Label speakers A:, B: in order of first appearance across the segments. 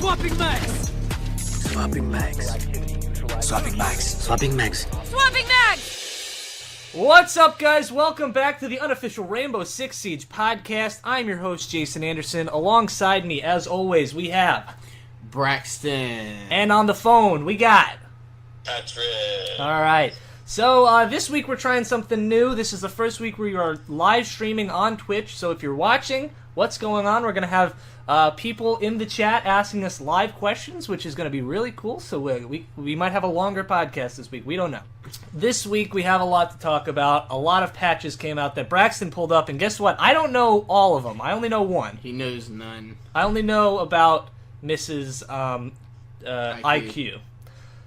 A: Swapping mags!
B: Swapping mags. Swapping mags. Swapping mags.
A: Swapping mags!
C: What's up, guys? Welcome back to the unofficial Rainbow Six Siege podcast. I'm your host, Jason Anderson. Alongside me, as always, we have
D: Braxton.
C: And on the phone, we got
E: Patrick.
C: Alright. So, this week we're trying something new. This is the first week we are live streaming on Twitch. So if you're watching, what's going on? We're going to have people in the chat asking us live questions, which is going to be really cool. So we might have a longer podcast this week. We don't know. This week we have a lot to talk about. A lot of patches came out that Braxton pulled up. And guess what? I don't know all of them. I only know one.
D: He knows none.
C: I only know about Mrs. IQ.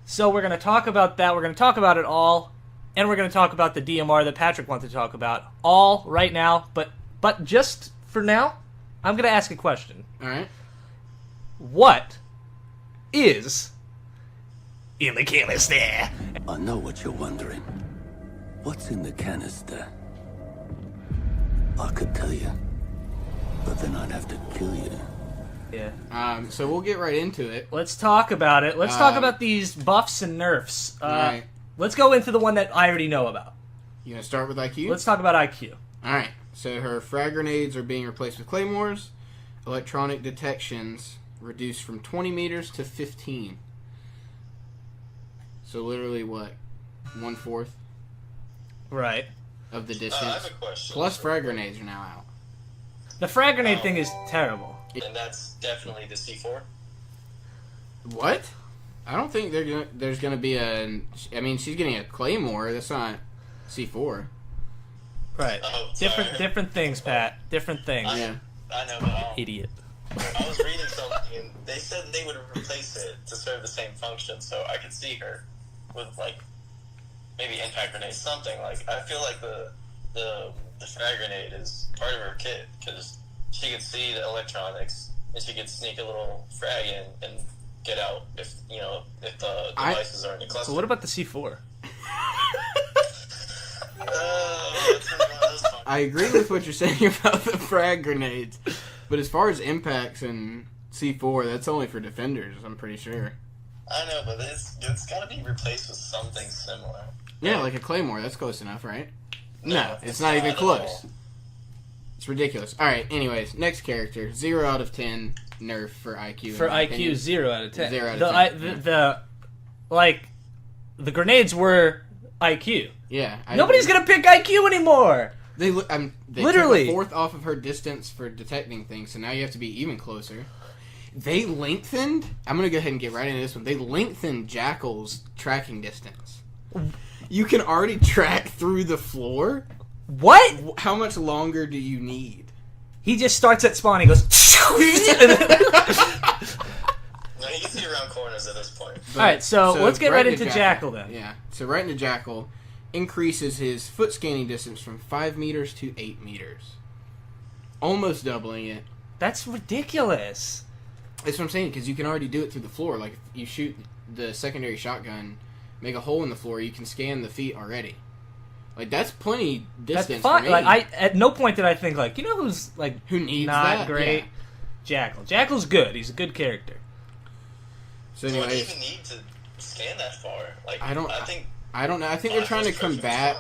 C: So we're going to talk about that. We're going to talk about it all. And we're going to talk about the DMR that Patrick wanted to talk about. All right now. But just for now, I'm going to ask a question.
D: Alright.
C: What is in the canister?
B: I know what you're wondering. What's in the canister? I could tell you, but then I'd have to kill you.
C: Yeah.
D: So we'll get right into it.
C: Let's talk about it. Let's talk about these buffs and nerfs.
D: Alright.
C: Let's go into the one that I already know about.
D: You gonna start with IQ?
C: Let's talk about IQ.
D: Alright. So her frag grenades are being replaced with claymores. Electronic detections reduced from 20 meters to 15. So literally what? 1/4
C: Right.
D: of the
E: I
D: distance.
E: have a question.
D: Plus frag grenades are now out.
C: The frag grenade thing is terrible.
E: And that's definitely the C4?
D: What? I don't think there's gonna be a... I mean, she's getting a claymore. That's not C4.
C: Right.
E: Oh, sorry.
C: Different things, Pat. Different things.
D: Yeah.
E: I know, but
C: Idiot.
E: I was reading something and they said they would replace it to serve the same function, so I could see her with, like, maybe impact grenade, something. Like, I feel like the frag grenade is part of her kit, because she could see the electronics, and she could sneak a little frag in and get out if the devices are in the cluster.
C: So what about the C4?
D: I agree with what you're saying about the frag grenades, but as far as impacts and C4, that's only for defenders, I'm pretty sure.
E: I know, but it's got to be replaced with something similar.
D: Yeah, like a claymore, that's close enough, right? No, it's
E: it's
D: not even
E: not at
D: close.
E: all.
D: It's ridiculous. Alright, anyways, next character. 0 out of 10 nerf for IQ.
C: For
D: in my
C: IQ,
D: opinion.
C: 0 out of 10.
D: 0 out of 10.
C: The grenades were IQ.
D: Yeah.
C: Nobody's gonna pick IQ anymore.
D: They
C: Literally.
D: took a fourth off of her distance for detecting things, so now you have to be even closer. They lengthened... I'm going to go ahead and get right into this one. They lengthened Jackal's tracking distance. You can already track through the floor.
C: What?
D: How much longer do you need?
C: He just starts at spawn. He goes.
E: No, you can see around corners at this point.
C: All right, so let's get right into
D: Jackal.
C: Jackal then.
D: Yeah, so right into Jackal increases his foot scanning distance from 5 meters to 8 meters. Almost doubling it.
C: That's ridiculous.
D: That's what I'm saying, because you can already do it through the floor. Like, if you shoot the secondary shotgun, make a hole in the floor, you can scan the feet already. Like, that's plenty distance
C: That's fine.
D: for me.
C: Like, at no point did I think, like, you know who's, like,
D: Who needs
C: not
D: that?
C: great?
D: Yeah.
C: Jackal. Jackal's good. He's a good character.
D: So
E: Why do you
D: anyways,
E: even need to scan that far? Like,
D: I don't know. I think they're trying to combat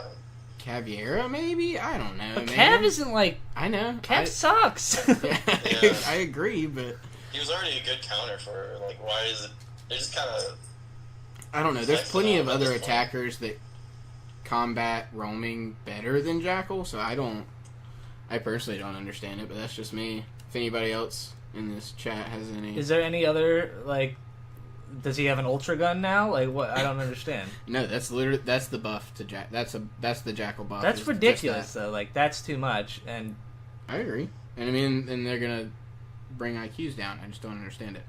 D: Caviera, maybe? I don't know,
C: But
D: man.
C: Cav isn't, like...
D: I know.
C: Cav sucks.
D: Yeah,
E: Yeah.
D: I agree, but...
E: He was already a good counter for her. Like, why is it... They're just kind of...
D: I don't know. There's
E: Nice
D: plenty
E: to
D: of
E: know at
D: other
E: this point.
D: attackers that combat roaming better than Jackal, so I personally don't understand it, but that's just me. If anybody else in this chat has any...
C: Is there any other, like... Does he have an ultra gun now? Like, what? I don't understand.
D: No, that's the buff to Jack. That's the Jackal buff.
C: That's
D: is just
C: ridiculous,
D: that.
C: though. Like, that's too much. And
D: I agree. And I mean, and they're gonna bring IQs down. I just don't understand it.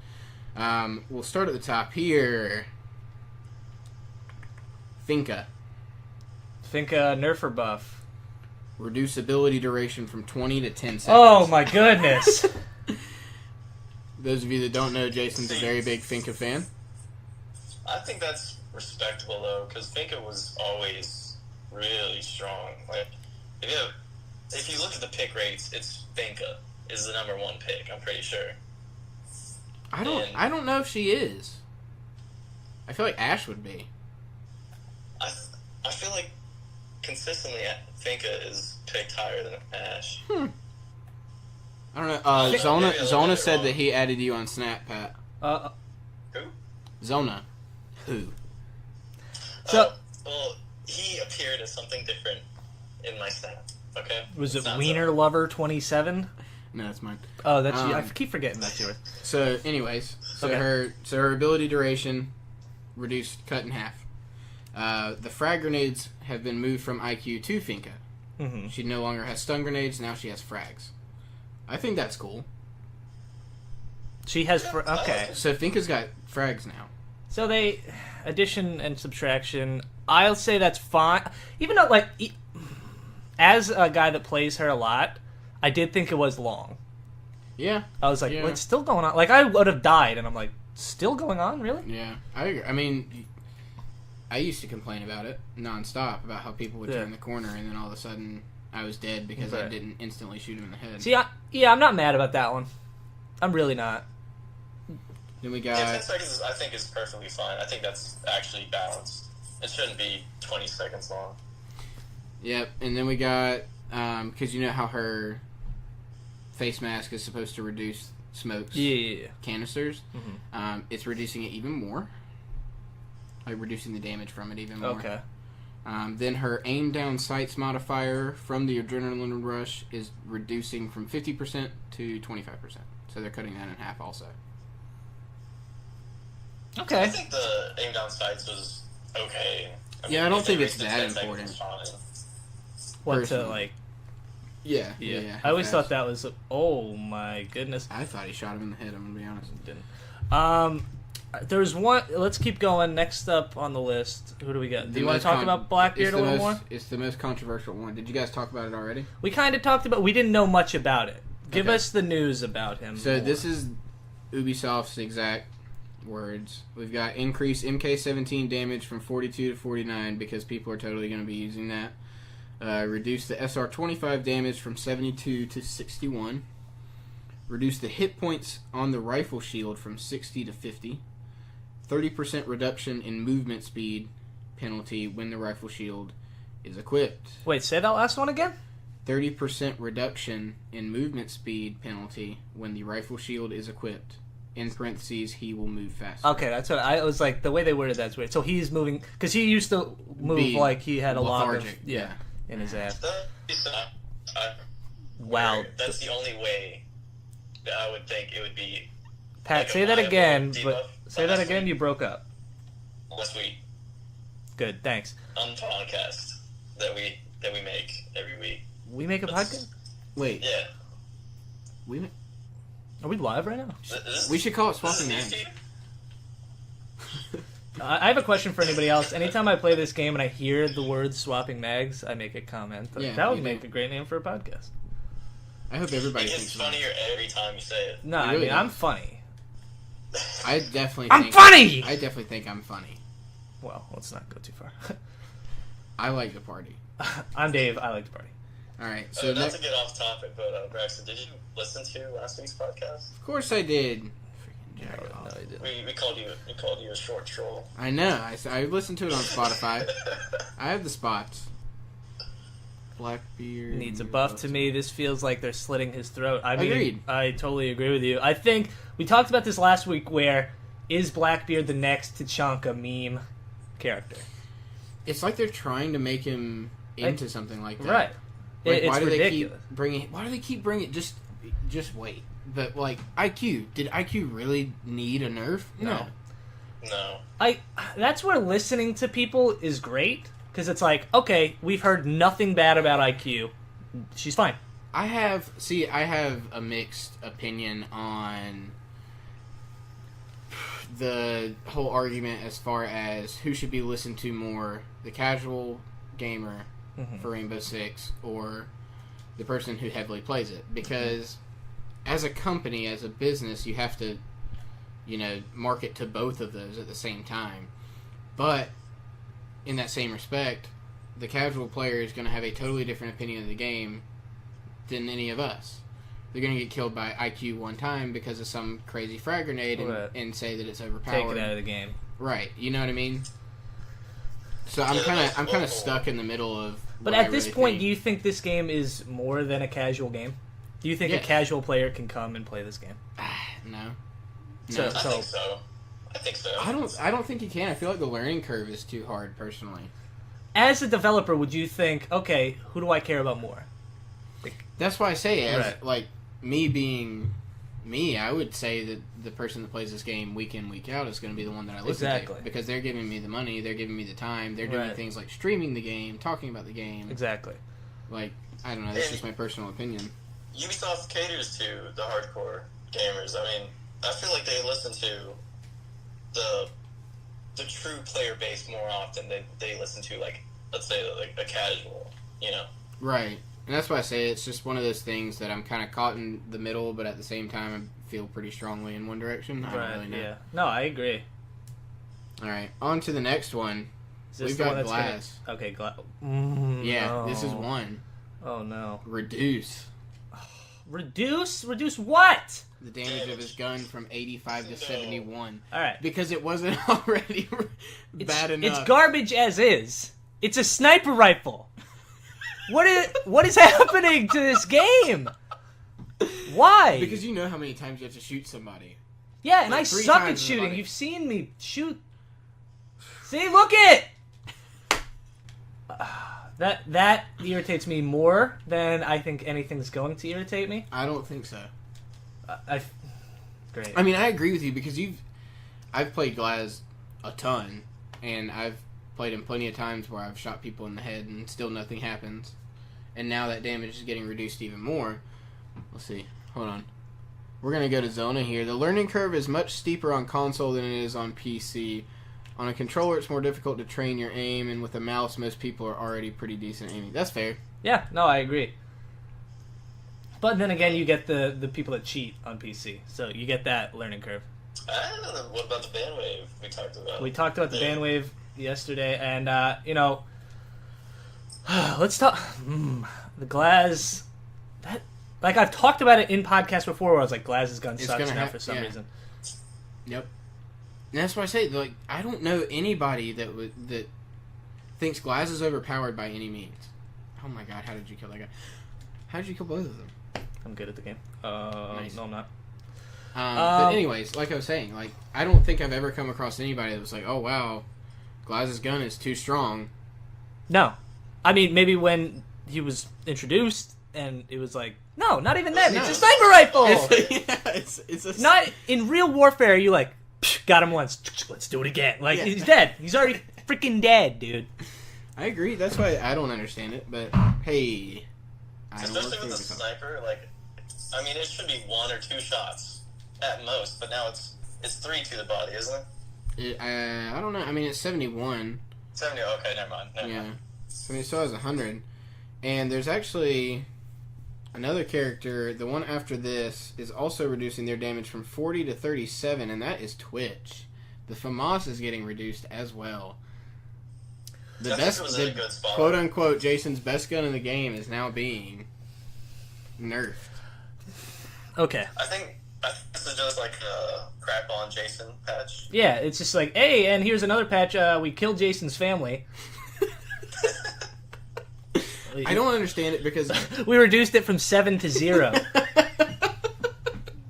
D: We'll start at the top here. Finka.
C: nerfer buff.
D: Reduce ability duration from 20 to 10 seconds.
C: Oh, my goodness.
D: Those of you that don't know, Jason's a very big Finka fan.
E: I think that's respectable, though, because Finka was always really strong. Like, if you look at the pick rates, it's Finka is the number 1 pick, I'm pretty sure.
D: I don't know if she is. I feel like Ash would be.
E: I feel like consistently Finka is picked higher than Ash.
D: I don't know.
E: Maybe
D: Zona
E: I'll
D: Zona
E: get it
D: said
E: wrong.
D: that he added you on Snap, Pat.
E: Who?
D: Zona. Who?
C: So-
E: well, he appeared as something different in my snap. Okay.
C: Was it
E: It's not
C: Wiener
E: Zona.
C: Lover 27?
D: No, that's mine.
C: Oh, that's you. I
D: Um,
C: keep forgetting that's yours.
D: So, anyways,
C: Okay.
D: her ability duration reduced, cut in half. The frag grenades have been moved from IQ to Finka.
C: Mm-hmm.
D: She no longer has stun grenades. Now she has frags. I think that's cool.
C: She has okay.
D: So Finka's got frags now.
C: So they addition and subtraction. I'll say that's fine. Even though, like, as a guy that plays her a lot, I did think it was long.
D: Yeah.
C: I was like,
D: Yeah.
C: what's still going on? Like, I would have died, and I'm like, still going on, really?
D: Yeah. I agree. I mean, I used to complain about it nonstop about how people would
C: Yeah.
D: turn the corner and then all of a sudden I was dead because I
C: Right.
D: didn't instantly shoot him in the head.
C: See, I'm not mad about that one. I'm really not.
D: Then we
E: Yeah,
D: got
E: 10 seconds I think is perfectly fine. I think that's actually balanced. It shouldn't be 20 seconds long.
D: Yep, and then we got because you know how her face mask is supposed to reduce smokes
C: Yeah.
D: canisters.
C: Mhm.
D: It's reducing it even more, like reducing the damage from it even more.
C: Okay.
D: Then her aim down sights modifier from the adrenaline rush is reducing from 50% to 25%. So they're cutting that in half also.
E: I
C: Okay.
E: think the aim down sights was okay.
D: Yeah, I don't
E: if they
D: think it's
E: reached the
D: that
E: 10 seconds,
D: important.
E: it's fine.
C: What to,
D: Personally.
C: like,
D: Yeah,
C: yeah. I always thought that was, oh my goodness.
D: I thought he shot him in the head, I'm gonna be honest.
C: Didn't. There's one, let's keep going. Next up on the list, who do we got? Do you want
D: most
C: to talk
D: con-
C: about Blackbeard
D: it's
C: a
D: the
C: little
D: most-
C: more?
D: It's the most controversial one. Did you guys talk about it already?
C: We kind of talked about, we didn't know much about it. Give
D: Okay.
C: us the news about him.
D: So
C: more.
D: this is Ubisoft's exact words. We've got increase MK17 damage from 42 to 49 because people are totally going to be using that. Reduce the SR25 damage from 72 to 61. Reduce the hit points on the rifle shield from 60 to 50. 30% reduction in movement speed penalty when the rifle shield is equipped.
C: Wait, say that last one again?
D: 30% reduction in movement speed penalty when the rifle shield is equipped. In parentheses, he will move faster.
C: Okay, that's what I was like. The way they worded that's weird. So he's moving because he used to move
D: Be
C: like he had a lot of
D: lethargic, yeah.
C: in his ass.
E: I-
C: Wow.
E: That's the only way that I would think it would be.
C: Pat,
E: like a
C: say that
E: viable
C: again.
E: debuff.
C: But say that
E: Last
C: again.
E: week.
C: You broke up.
E: Last week
C: Good, thanks.
E: on the podcast that we make every week.
C: We make a podcast.
D: Wait,
E: Yeah.
D: we
C: Are we live right now?
D: we should call it
E: This is
D: swapping
E: new
D: names.
E: to you?
C: I have a question for anybody else. Anytime I play this game and I hear the words "swapping mags," I make a comment.
D: Yeah,
C: That would
D: you
C: make
D: do.
C: a great name for a podcast.
D: I hope everybody
E: It gets
D: thinks that.
E: funnier every time you say it.
C: No,
D: You
C: I
D: really
C: mean
D: do.
C: I'm funny.
D: I definitely
C: I'm
D: think
C: funny!
D: I definitely think I'm funny.
C: Well, let's not go too far.
D: I like to party.
C: I'm Dave. I like to party.
D: All right,
E: So
D: so
E: not
D: next,
E: to get off topic, but Braxton, did you listen to last week's podcast?
D: of course I did. Freaking jack
C: No,
D: off.
C: I didn't.
E: We called you a short troll.
D: I know. I listened to it on Spotify. I have the spots. Blackbeard
C: Needs a buff to me. This feels like they're slitting his throat. I mean,
D: Agreed.
C: I totally agree with you. I think we talked about this last week. Where is Blackbeard the next Tachanka meme character?
D: It's like they're trying to make him into something like that.
C: Right.
D: Like,
C: It's
D: why do
C: ridiculous.
D: they keep bringing? Why do they keep bringing? Just wait. But like IQ, did IQ really need a nerf? No.
E: No.
C: That's where listening to people is great because it's like, okay, we've heard nothing bad about IQ. She's fine.
D: I have a mixed opinion on the whole argument as far as who should be listened to more, the casual gamer for Rainbow Six or the person who heavily plays it. Because as a company, as a business, you have to, market to both of those at the same time. But in that same respect, the casual player is going to have a totally different opinion of the game than any of us. they're going to get killed by IQ one time because of some crazy frag grenade and say that it's overpowered.
C: Take it out of the game.
D: Right. You know what I mean? So I'm kind of stuck in the middle of.
C: But at this point, do you think this game is more than a casual game? Do you think a casual player can come and play this game?
D: No.
C: So,
E: I think so.
D: I don't think you can. I feel like the learning curve is too hard, personally.
C: As a developer, would you think, okay, who do I care about more?
D: That's why I say, like, me being me, I would say that the person that plays this game week in, week out is going to be the one that I listen to. Because they're giving me the money, they're giving me the time, they're doing things like streaming the game, talking about the game.
C: Exactly.
D: Like, I don't know, that's just my personal opinion.
E: Ubisoft caters to the hardcore gamers. I mean, I feel like they listen to the true player base more often than they listen to, like, let's say, like, a casual, you know?
D: Right. And that's why I say it's just one of those things that I'm kind of caught in the middle, but at the same time I feel pretty strongly in one direction. I don't really know.
C: Yeah. No, I agree.
D: All right, on to the next one. We've got Glass.
C: Okay, Glass.
D: Yeah, this is one.
C: Oh, no.
D: Reduce.
C: Reduce? Reduce what?
D: The damage of his gun from 85 to 71.
C: All right.
D: Because it wasn't already bad enough.
C: It's garbage as is. It's a sniper rifle. What is happening to this game? Why?
D: Because you know how many times you have to shoot somebody.
C: Yeah, and I suck at shooting. You've seen me shoot. See, look it. That irritates me more than I think anything's going to irritate me.
D: I don't think so.
C: Great.
D: I mean, I agree with you because I've played Glass a ton, and I've played him plenty of times where I've shot people in the head and still nothing happens. And now that damage is getting reduced even more. Let's see. Hold on. We're going to go to Zona here. The learning curve is much steeper on console than it is on PC. On a controller, it's more difficult to train your aim, and with a mouse, most people are already pretty decent at aiming. That's fair.
C: Yeah, no, I agree. But then again, you get the people that cheat on PC, so you get that learning curve.
E: I don't know. What about the bandwave we talked about?
C: We talked about the bandwave yesterday, and, let's talk... the Glass... Like, I've talked about it in podcasts before where I was like, Glass's gun sucks now for some reason.
D: Yep. And that's why I say, like, I don't know anybody that thinks Glass is overpowered by any means. Oh my god, how did you kill that guy? How did you kill both of them?
C: I'm good at the game.
D: Nice.
C: No, I'm not.
D: But anyways, like I was saying, like, I don't think I've ever come across anybody that was like, oh wow, Glass's gun is too strong.
C: No. I mean, maybe when he was introduced, and it was like, no, not even then. No. It's a sniper rifle!
D: It's
C: not in real warfare, you like, got him once, let's do it again. Like, he's dead. He's already freaking dead, dude.
D: I agree. That's why I don't understand it, but hey.
E: Especially with the sniper, like, I mean, it should be 1 or 2 shots at most, but now it's 3 to the body, isn't it?
D: I don't know. I mean, it's 71.
E: 70, okay, never mind.
D: I mean, it still has 100. And there's actually another character, the one after this, is also reducing their damage from 40 to 37, and that is Twitch. The FAMAS is getting reduced as well. The quote-unquote Jason's best gun in the game is now being nerfed.
C: Okay.
E: I think this is just like a crap on Jason patch.
C: Yeah, it's just like, hey, and here's another patch, we killed Jason's family.
D: I don't understand it because...
C: we reduced it from 7 to 0.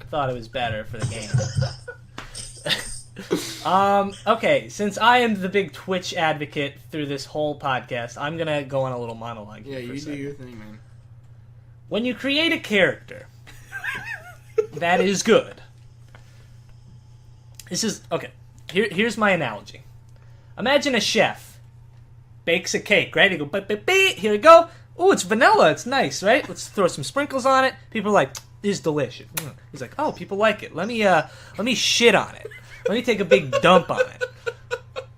C: Thought it was better for the game. Okay, since I am the big Twitch advocate through this whole podcast, I'm gonna go on a little monologue here.
D: Yeah, you do your thing, man.
C: When you create a character that is good, this is okay. Here's my analogy. Imagine a chef bakes a cake, right? He go, here we go. Oh, it's vanilla. It's nice, right? Let's throw some sprinkles on it. People are like, this is delicious. He's like, oh, people like it. Let me shit on it. Let me take a big dump on it.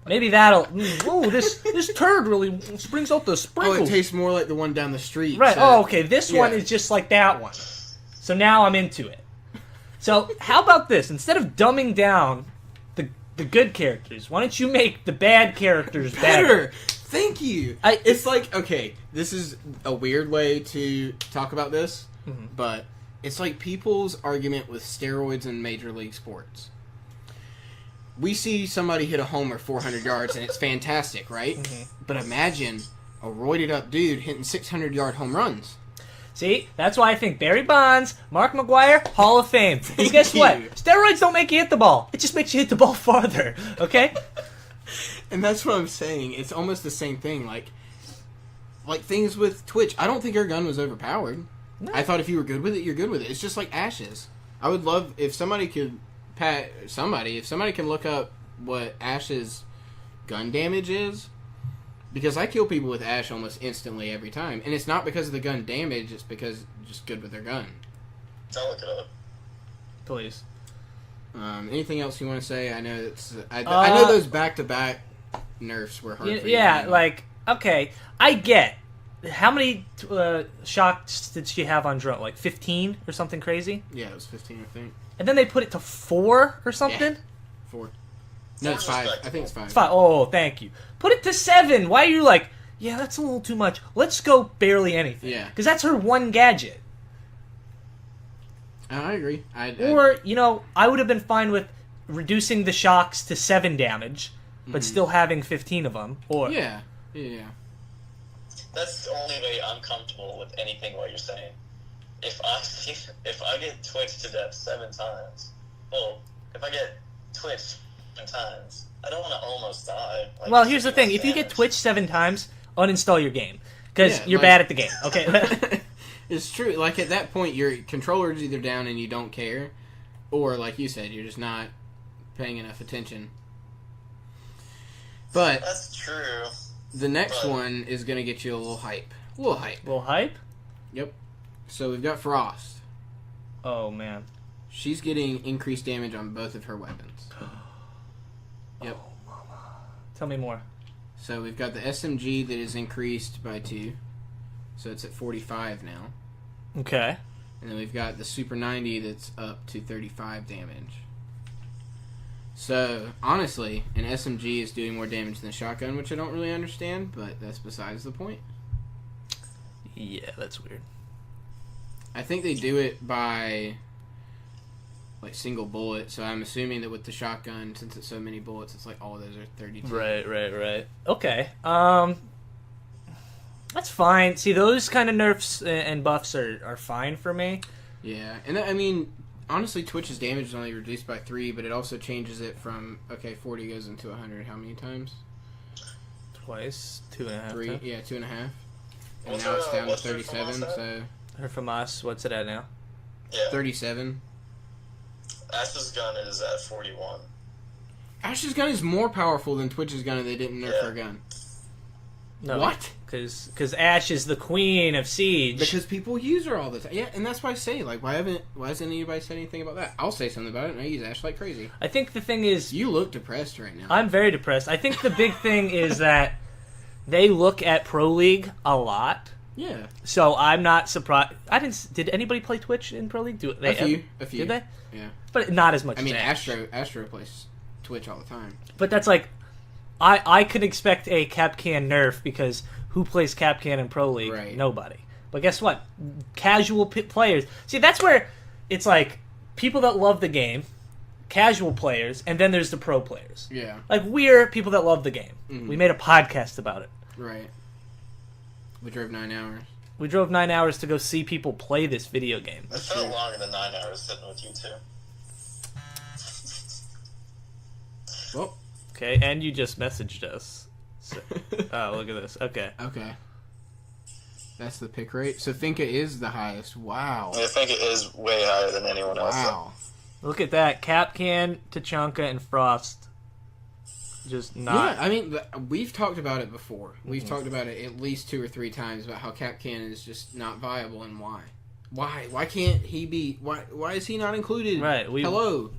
C: Maybe that'll... Oh, this turd really brings out the sprinkles.
D: Oh, it tastes more like the one down the street.
C: Right. So, okay, this one is just like that one. So now I'm into it. So how about this? Instead of dumbing down the good characters, why don't you make the bad characters better?
D: Thank you. It's like, okay, this is a weird way to talk about this, but It's like people's argument with steroids in major league sports. We see somebody hit a homer 400 yards, and it's fantastic, right? Mm-hmm. But imagine a roided up dude hitting 600-yard home runs.
C: See, that's why I think Barry Bonds, Mark McGwire, Hall of Fame. Because guess what? Steroids don't make you hit the ball. It just makes you hit the ball farther, okay?
D: And that's what I'm saying. It's almost the same thing. Like things with Twitch. I don't think our gun was overpowered. No. I thought if you were good with it, you're good with it. It's just like Ash's. I would love if somebody could... if somebody can look up what Ash's gun damage is, because I kill people with Ash almost instantly every time, and it's not because of the gun damage, it's because just good with their gun.
E: I'll look it up.
C: Please.
D: Anything else you want to say? I know it's I know those back-to-back nerfs were hard for you.
C: Yeah, like, okay, I get. How many shots did she have on drone? Like 15 or something crazy?
D: Yeah, it was 15, I think.
C: And then they put it to 4 or something?
D: Yeah. 4. No, it's 5. I think it's 5.
C: It's 5. Oh, thank you. Put it to 7. Why are you like, yeah, that's a little too much. Let's go barely anything.
D: Yeah.
C: Because that's her one gadget.
D: I agree.
C: Or, you know, I would have been fine with reducing the shocks to 7 damage, but still having 15 of them. Or
D: Yeah.
E: That's the only way I'm comfortable with anything what you're saying. If I get twitched to death 7 times, if I get twitched 7 times, I don't want to almost die. Like,
C: well, here's the thing: if you get twitched 7 times, uninstall your game because you're bad at the game. Okay.
D: It's true. Like at that point, your controller's either down and you don't care, or like you said, you're just not paying enough attention. But
E: that's true.
D: The next one is going to get you a little hype. A little hype?
C: Yep.
D: So we've got Frost.
C: Oh, man.
D: She's getting increased damage on both of her weapons. Yep.
C: Oh, mama. Tell me more.
D: So we've got the SMG that is increased by 2. So it's at 45 now.
C: Okay.
D: And then we've got the Super 90 that's up to 35 damage. So, honestly, an SMG is doing more damage than a shotgun, which I don't really understand, but that's besides the point.
C: Yeah, that's weird.
D: I think they do it by, like, single bullet, so I'm assuming that with the shotgun, since it's so many bullets, it's like all of those are 32.
C: Right. Okay. That's fine. See, those kind of nerfs and buffs are fine for me.
D: Yeah, and I mean... Honestly, Twitch's damage is only reduced by 3, but it also changes it from, 40 goes into 100 how many times?
C: Twice. 2.5
D: 3,
C: times.
D: yeah, 2.5. And
E: What's
D: now it's down to
E: what's her
D: 37,
E: FAMAS at?
D: so...
C: Her FAMAS, what's it at now?
E: Yeah.
D: 37.
E: Ash's gun is at 41.
D: Ash's gun is more powerful than Twitch's gun, and they didn't nerf her gun.
C: No.
D: What?
C: Because Ash is the queen of Siege.
D: Because people use her all the time. Yeah, and that's why I say, like, why hasn't anybody said anything about that? I'll say something about it, and I use Ash like crazy.
C: I think the thing is...
D: You look depressed right now.
C: I'm very depressed. I think the big thing is that they look at Pro League a lot.
D: Yeah.
C: So I'm not surprised. Did anybody play Twitch in Pro League?
D: A few.
C: Did they?
D: Yeah.
C: But not as much
D: I mean,
C: as Ash.
D: Astro plays Twitch all the time.
C: But that's like... I could expect a Capcan nerf because who plays Capcan in Pro League?
D: Right.
C: Nobody. But guess what? Casual players. See, that's where it's like people that love the game, casual players, and then there's the pro players.
D: Yeah.
C: Like we're people that love the game.
D: Mm-hmm.
C: We made a podcast about it.
D: Right. We drove 9 hours.
C: We drove 9 hours to go see people play this video game.
E: It felt longer than 9 hours sitting with you two.
D: Well.
C: Okay, and you just messaged us. So, oh, look at this. Okay.
D: Okay. That's the pick rate. So Finka is the highest. Wow.
E: I think it is way higher than anyone else.
D: Wow.
C: Look at that. Capcan, Tachanka, and Frost. Just not...
D: Yeah, I mean, we've talked about it before. We've talked about it at least 2 or 3 times about how Capcan is just not viable and why. Why can't he be... Why is he not included?
C: Right.
D: Hello.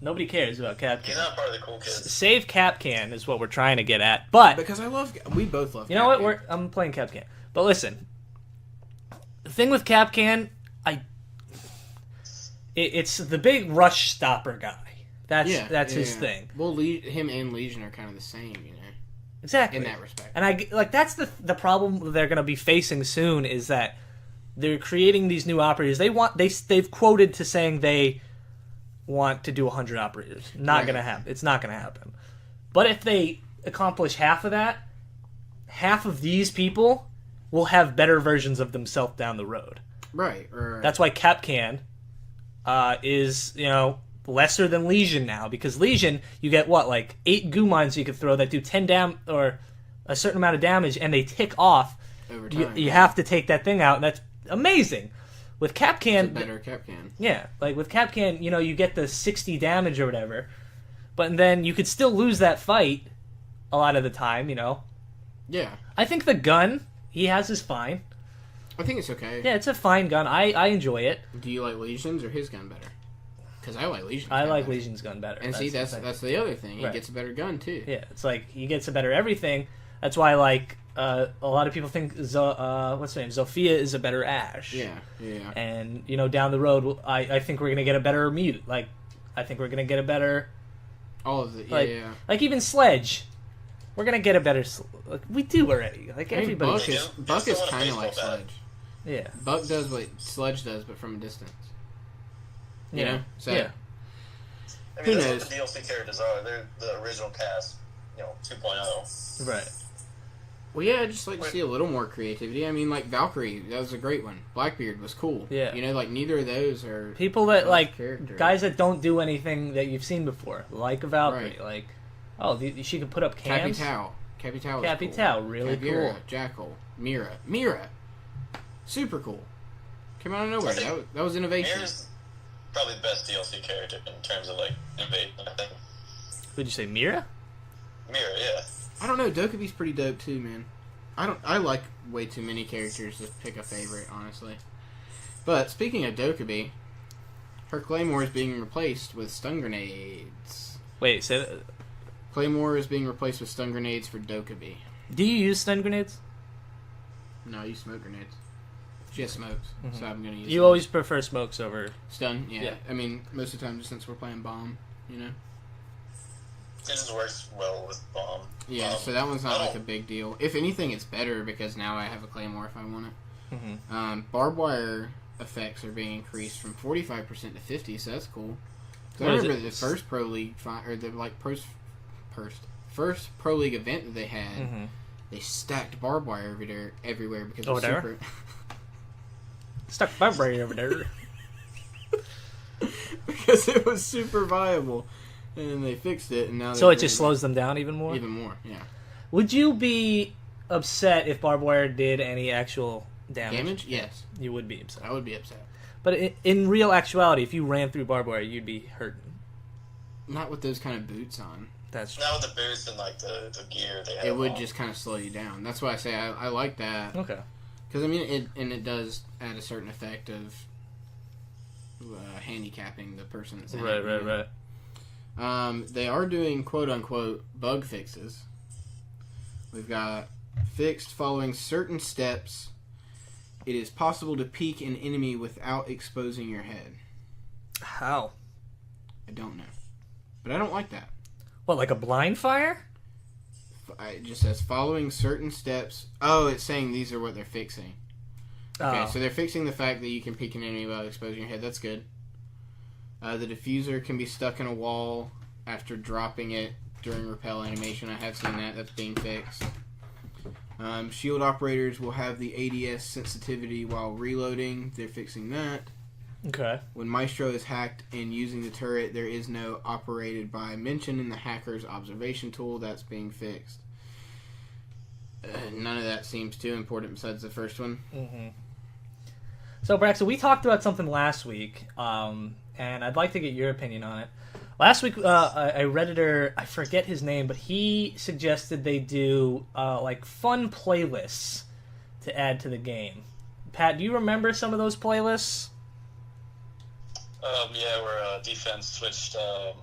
C: Nobody cares about Capcan.
E: He's not part of the cool kids.
C: Save Capcan is what we're trying to get at. But...
D: Because we both love Capcan.
C: You know what? I'm playing Capcan. But listen. The thing with Capcan, it's the big rush stopper guy. That's his thing.
D: Well, him and Legion are kind of the same, you know.
C: Exactly.
D: In that respect.
C: And that's the problem they're going to be facing soon is that they're creating these new operators. They've quoted to saying they want to do 100 operators. Not gonna happen. It's not gonna happen. But if they accomplish half of that, half of these people will have better versions of themselves down the road.
D: Right.
C: That's why Capcan is, lesser than Legion now, because Legion, you get like 8 goo mines you could throw that do 10 or a certain amount of damage, and they tick off.
D: Over time,
C: you have to take that thing out, and that's amazing. With Capcan,
D: it's a better Capcan.
C: Yeah, like with Capcan, you get the 60 damage or whatever, but then you could still lose that fight a lot of the time.
D: Yeah.
C: I think the gun he has is fine.
D: I think it's okay.
C: Yeah, it's a fine gun. I enjoy it.
D: Do you like Legion's or his gun better? Because I like Legion's
C: I
D: gun
C: like
D: better.
C: Legion's gun better.
D: And see, that's the other thing. He
C: Right.
D: gets a better gun, too.
C: Yeah, it's like he gets a better everything. That's why, a lot of people think what's her name? Zofia is a better Ash.
D: Yeah.
C: And down the road, I think we're gonna get a better Mute. Like, I think we're gonna get a better.
D: All of it.
C: Yeah. Like even Sledge, we're gonna get a better. We do already. Like
D: I mean,
C: everybody.
D: Buck is kind of like
E: baseball bat.
D: Sledge.
C: Yeah.
D: Buck does what Sledge does, but from a distance. You know? So,
C: yeah.
E: I
D: Who
E: mean, that's
D: knows?
E: what the DLC characters are. They're the original cast, 2.0.
C: Right.
D: Well, yeah, I'd just like to see a little more creativity. I mean, like Valkyrie, that was a great one. Blackbeard was cool.
C: Yeah.
D: Neither of those are
C: People that
D: tough characters.
C: guys that don't do anything that you've seen before, like a Valkyrie,
D: Right.
C: she could put up cams.
D: Capital.
C: Capital, really
D: Caveira,
C: cool.
D: Jackal. Mira. Super cool. Came out of nowhere.
E: I think
D: That was innovation.
E: Mira's probably the best DLC character in terms of innovation. I think
C: Would you say Mira?
E: Mira, yeah.
D: I don't know. Dokubi's pretty dope too, man. I like way too many characters to pick a favorite, honestly. But speaking of Dokubi, her Claymore is being replaced with stun grenades.
C: Wait, say that.
D: Claymore is being replaced with stun grenades for Dokubi.
C: Do you use stun grenades?
D: No, I use smoke grenades. She has smokes, so I'm gonna use.
C: You
D: them.
C: always prefer smokes over.
D: stun. Yeah.
C: Yeah.
D: I mean, most of the time, just since we're playing bomb,
E: It just works well with bomb.
D: Yeah, so that one's not
E: I
D: like a
E: don't-
D: big deal. If anything, it's better because now I have a Claymore if I want it.
C: Mm-hmm.
D: Barbed wire effects are being increased from 45% to 50%, so that's cool. 'Cause I
C: What is
D: remember
C: it?
D: the first Pro League, first Pro League event that they had,
C: Mm-hmm.
D: they stacked barbed wire everywhere because it was
C: Over there?
D: super...
C: Stuck vibrator over there.
D: because it was super viable. And then they fixed it, and now
C: So
D: they're
C: it just
D: really-
C: slows them down even more?
D: Even more, yeah.
C: Would you be upset if barbed wire did any actual damage?
D: Damage? Yes.
C: You would be upset.
D: I would be upset.
C: But in real actuality, if you ran through barbed wire, you'd be hurting.
D: Not with those kind of boots on.
C: That's
E: Now with the boots and the gear they have.
D: It would
E: on.
D: just kind of slow you down. That's why I say I like that.
C: okay.
D: Because, I mean, it does add a certain effect of handicapping the person that's in it, you know?
C: Right.
D: They are doing quote-unquote bug fixes. We've got fixed following certain steps. It is possible to peek an enemy without exposing your head.
C: How?
D: I don't know. But I don't like that.
C: What, like a blind fire?
D: It just says following certain steps. Oh, it's saying these are what they're fixing. Okay,
C: Oh.
D: so they're fixing the fact that you can peek an enemy without exposing your head. That's good. The diffuser can be stuck in a wall after dropping it during repel animation. I have seen that. That's being fixed. Shield operators will have the ADS sensitivity while reloading. They're fixing that.
C: Okay.
D: When Maestro is hacked and using the turret, there is no operated by mention in the hacker's observation tool. That's being fixed. None of that seems too important besides the first one.
C: Mm-hmm. So, Braxton, we talked about something last week, and I'd like to get your opinion on it. Last week, a Redditor, I forget his name, but he suggested they do like fun playlists to add to the game. Pat, do you remember some of those playlists?
E: Yeah, where defense switched to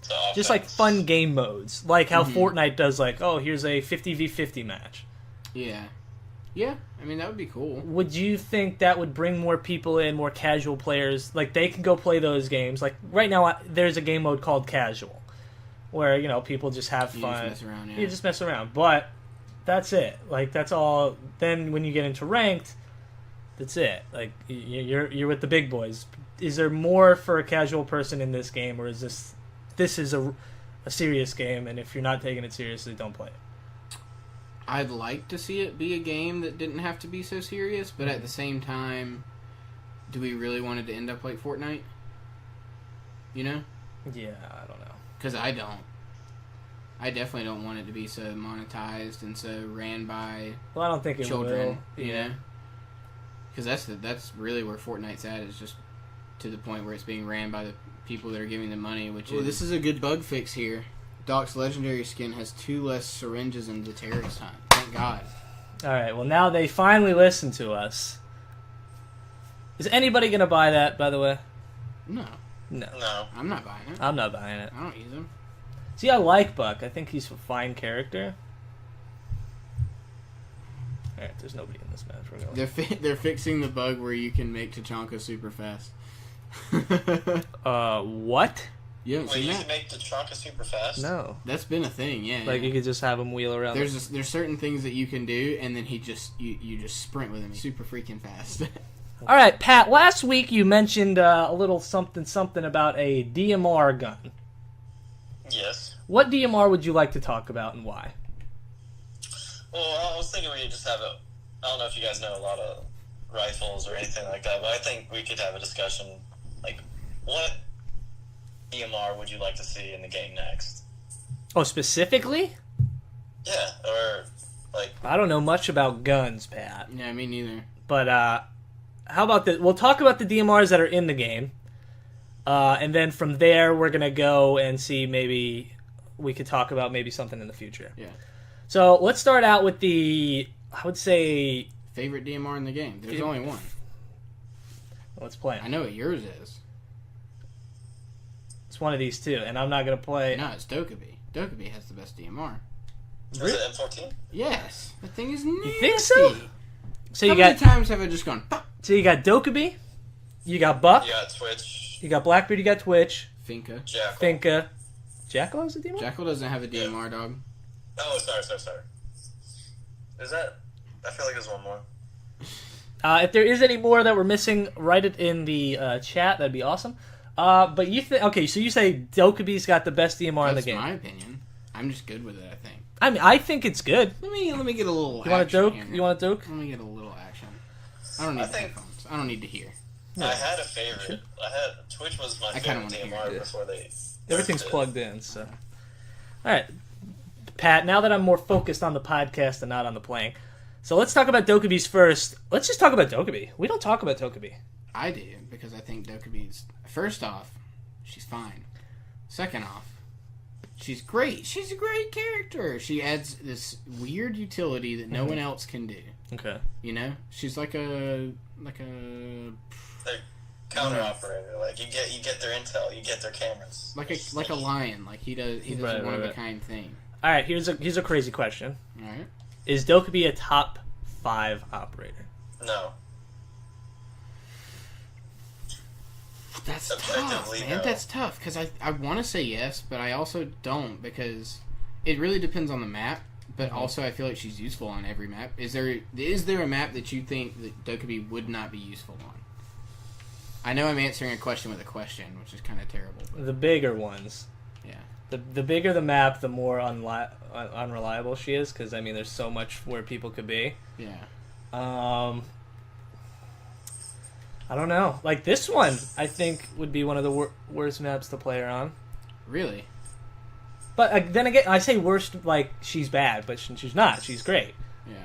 E: offense.
C: Just like fun game modes, like how Fortnite does. Like, oh, here's a 50v50 match.
D: Yeah. Yeah, I mean, that would be cool.
C: Would you think that would bring more people in, more casual players? Like, they can go play those games. Like, right now, there's a game mode called Casual, where, you know, people just have
D: You
C: fun.
D: just mess around, yeah.
C: You just mess around. But that's it. Like, that's all. Then when you get into ranked, That's it. Like you're with the big boys. Is there more for a casual person in this game, or is this is a serious game? And if you're not taking it seriously, don't play it.
D: I'd like to see it be a game that didn't have to be so serious, but at the same time, do we really want it to end up like Fortnite? You know?
C: Yeah, I don't know.
D: Because I don't. I definitely don't want it to be so monetized and so ran by
C: Well, I don't think it
D: children.
C: will.
D: You know? Because that's really where Fortnite's at, is just to the point where it's being ran by the people that are giving the money, which is... This is a good bug fix here. Doc's legendary skin has 2 less syringes in the terrorist hunt. Thank God.
C: Alright, well now they finally listen to us. Is anybody going to buy that, by the way?
D: No.
C: No.
E: No.
D: I'm not buying it.
C: I'm not buying it.
D: I don't use him.
C: See, I like Buck. I think he's a fine character. Alright, there's nobody in this match. We're going.
D: They're fixing the bug where you can make Tachanka super fast.
C: What?
D: You haven't
E: Wait,
D: seen
E: you
D: that?
E: can make the Tachanka super fast?
C: No.
D: That's been a thing, yeah.
C: Like,
D: yeah.
C: you could just have him wheel around.
D: There's certain things that you can do, and then you just sprint with him super freaking fast.
C: All right, Pat, last week you mentioned a little something about a DMR gun.
E: Yes.
C: What DMR would you like to talk about and why?
E: Well, I was thinking we could just have a... I don't know if you guys know a lot of rifles or anything like that, but I think we could have a discussion, like, what DMR would you like to see in the game next?
C: Oh, specifically?
E: Yeah, or, like...
C: I don't know much about guns, Pat.
D: Yeah, me neither.
C: But, how about this? We'll talk about the DMRs that are in the game. And then from there, we're going to go and see maybe we could talk about maybe something in the future.
D: Yeah.
C: So let's start out with the, I would say...
D: Favorite DMR in the game? There's only one.
C: Let's play 'em.
D: I know what yours is.
C: It's one of these two, and I'm not going to play...
D: No, it's Dokkaebi. Dokkaebi has the best DMR.
E: Is it M14?
D: Yes. That thing is nasty.
C: You think so? So
D: How many times have I just gone, pop?
C: So you got Dokkaebi, you got Buck,
E: You got Twitch,
C: you got Blackbeard, you got Twitch,
D: Finka.
E: Jackal.
C: Finka. Jackal has a DMR?
D: Jackal doesn't have a DMR, dog.
E: Oh, sorry. Is that... I feel like there's one more.
C: If there is any more that we're missing, write it in the chat. That'd be awesome. But you think... Okay, so you say Dokkaebi's got the best DMR in the
D: That's
C: game.
D: my opinion. I'm just good with it, I think.
C: I mean, I think it's good.
D: Let me get a little
C: You want a
D: action
C: doke?
D: here.
C: You want a doke?
D: Let me get a little action. I don't need
E: I think-
D: headphones. I don't need to hear.
E: I had a favorite. Twitch was my
D: kinda
E: favorite
D: wanna hear
E: DMR
C: it.
E: before they...
C: Everything's
E: nerfed it.
C: plugged in, so... Alright. Pat, now that I'm more focused on the podcast and not on the playing, so let's talk about Dokkaebi's first. Let's just talk about Dokkaebi. We don't talk about Dokkaebi.
D: I do, because I think Dokkaebi's... First off, she's fine. Second off, she's great. She's a great character. She adds this weird utility that no one else can do.
C: Okay.
D: You know? She's like a...
E: Like, counter operator. Like, you get their intel, you get their cameras.
D: Like a lion. Like he does
C: Right,
D: a one of a
C: right.
D: kind thing.
C: Alright, here's a crazy question.
D: Alright.
C: Is Dokkaebi a top 5 operator?
E: No.
D: That's
E: Objectively,
D: tough, man.
E: no.
D: That's tough because I want to say yes, but I also don't because it really depends on the map. But also, I feel like she's useful on every map. Is there a map that you think that Dokkaebi would not be useful on? I know I'm answering a question with a question, which is kind of terrible. But
C: The bigger ones.
D: yeah.
C: The bigger the map, the more unreliable she is, because, I mean, there's so much where people could be.
D: Yeah.
C: I don't know. Like, this one, I think, would be one of the worst maps to play her on.
D: Really?
C: But then again, I say worst, like, she's bad, but she's not. She's great.
D: Yeah.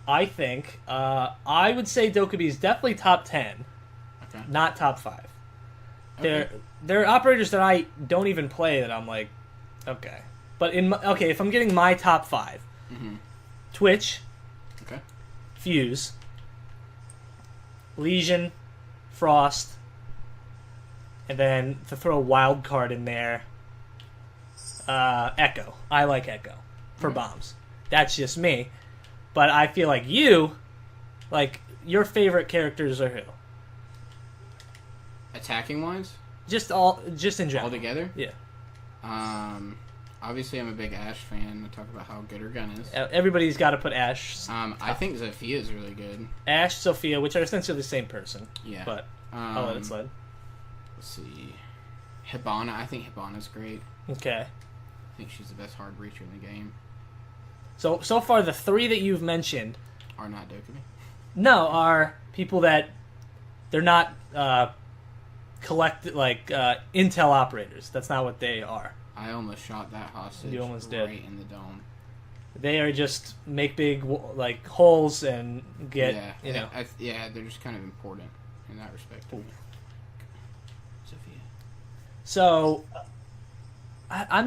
C: I think, I would say Dokkaebi is definitely top 10,
D: Okay.
C: not top 5.
D: Okay.
C: There are operators that I don't even play that I'm like, okay. But if I'm getting my top 5,
D: Mm-hmm.
C: Twitch,
D: Okay.
C: Fuse, Legion, Frost, and then to throw a wild card in there, Echo. I like Echo for bombs. That's just me. But I feel like your favorite characters are who?
D: Attacking wise,
C: Just in general.
D: all together.
C: Yeah.
D: Obviously, I'm a big Ashe fan. I talk about how good her gun is.
C: Everybody's got to put Ashe.
D: I think Zofia is really good.
C: Ashe, Sophia, which are essentially the same person.
D: Yeah.
C: But I'll let it slide.
D: Let's see. Hibana. I think Hibana's great.
C: Okay.
D: I think she's the best hard breacher in the game.
C: So far, the three that you've mentioned
D: Are not Dokkaebi.
C: are people that they're not intel operators. That's not what they are.
D: I almost shot that hostage.
C: You almost
D: right
C: did.
D: in the dome.
C: They are just make big holes and get
D: they're just kind of important in that respect.
C: Ooh.
D: Sophia.
C: So I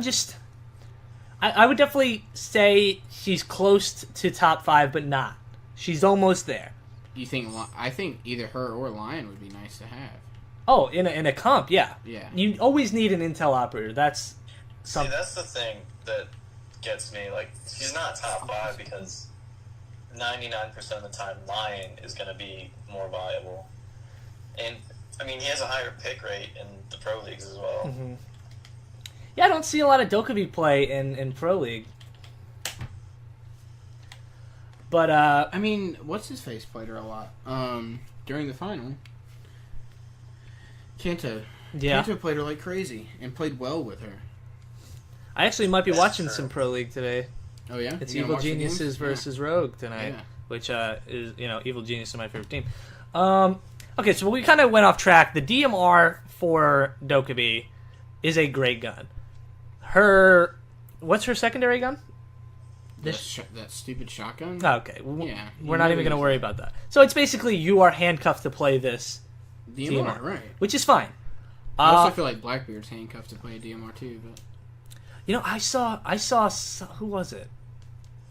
C: would definitely say she's close to top 5, but not. She's almost there.
D: You think? I think either her or Lion would be nice to have.
C: Oh, in a comp, yeah.
D: Yeah.
C: You always need an intel operator. That's something.
E: See, that's the thing that gets me. Like, she's not top 5 because 99% of the time, Lion is going to be more viable. And, I mean, he has a higher pick rate in the pro leagues as well.
C: Mm-hmm. Yeah, I don't see a lot of Dokkaebi play in Pro League. But,
D: I mean, what's his face played her a lot. During the final, Kanto.
C: Yeah.
D: Kanto played her like crazy and played well with her.
C: I actually might be
E: That's
C: watching
E: true.
C: some Pro League today.
D: Oh yeah,
C: It's
D: You gonna
C: Evil
D: watch the
C: Geniuses
D: games?
C: versus Rogue tonight,
D: Yeah.
C: which is, Evil Genius is my favorite team. Okay, so we kind of went off track. The DMR for Dokkaebi is a great gun. What's her secondary gun?
D: That stupid shotgun.
C: Oh, okay,
D: Yeah,
C: we're not even going to worry about that. So it's basically you are handcuffed to play this
D: DMR, right?
C: which is fine.
D: I also feel like Blackbeard's handcuffed to play a DMR too, but
C: I saw who was it?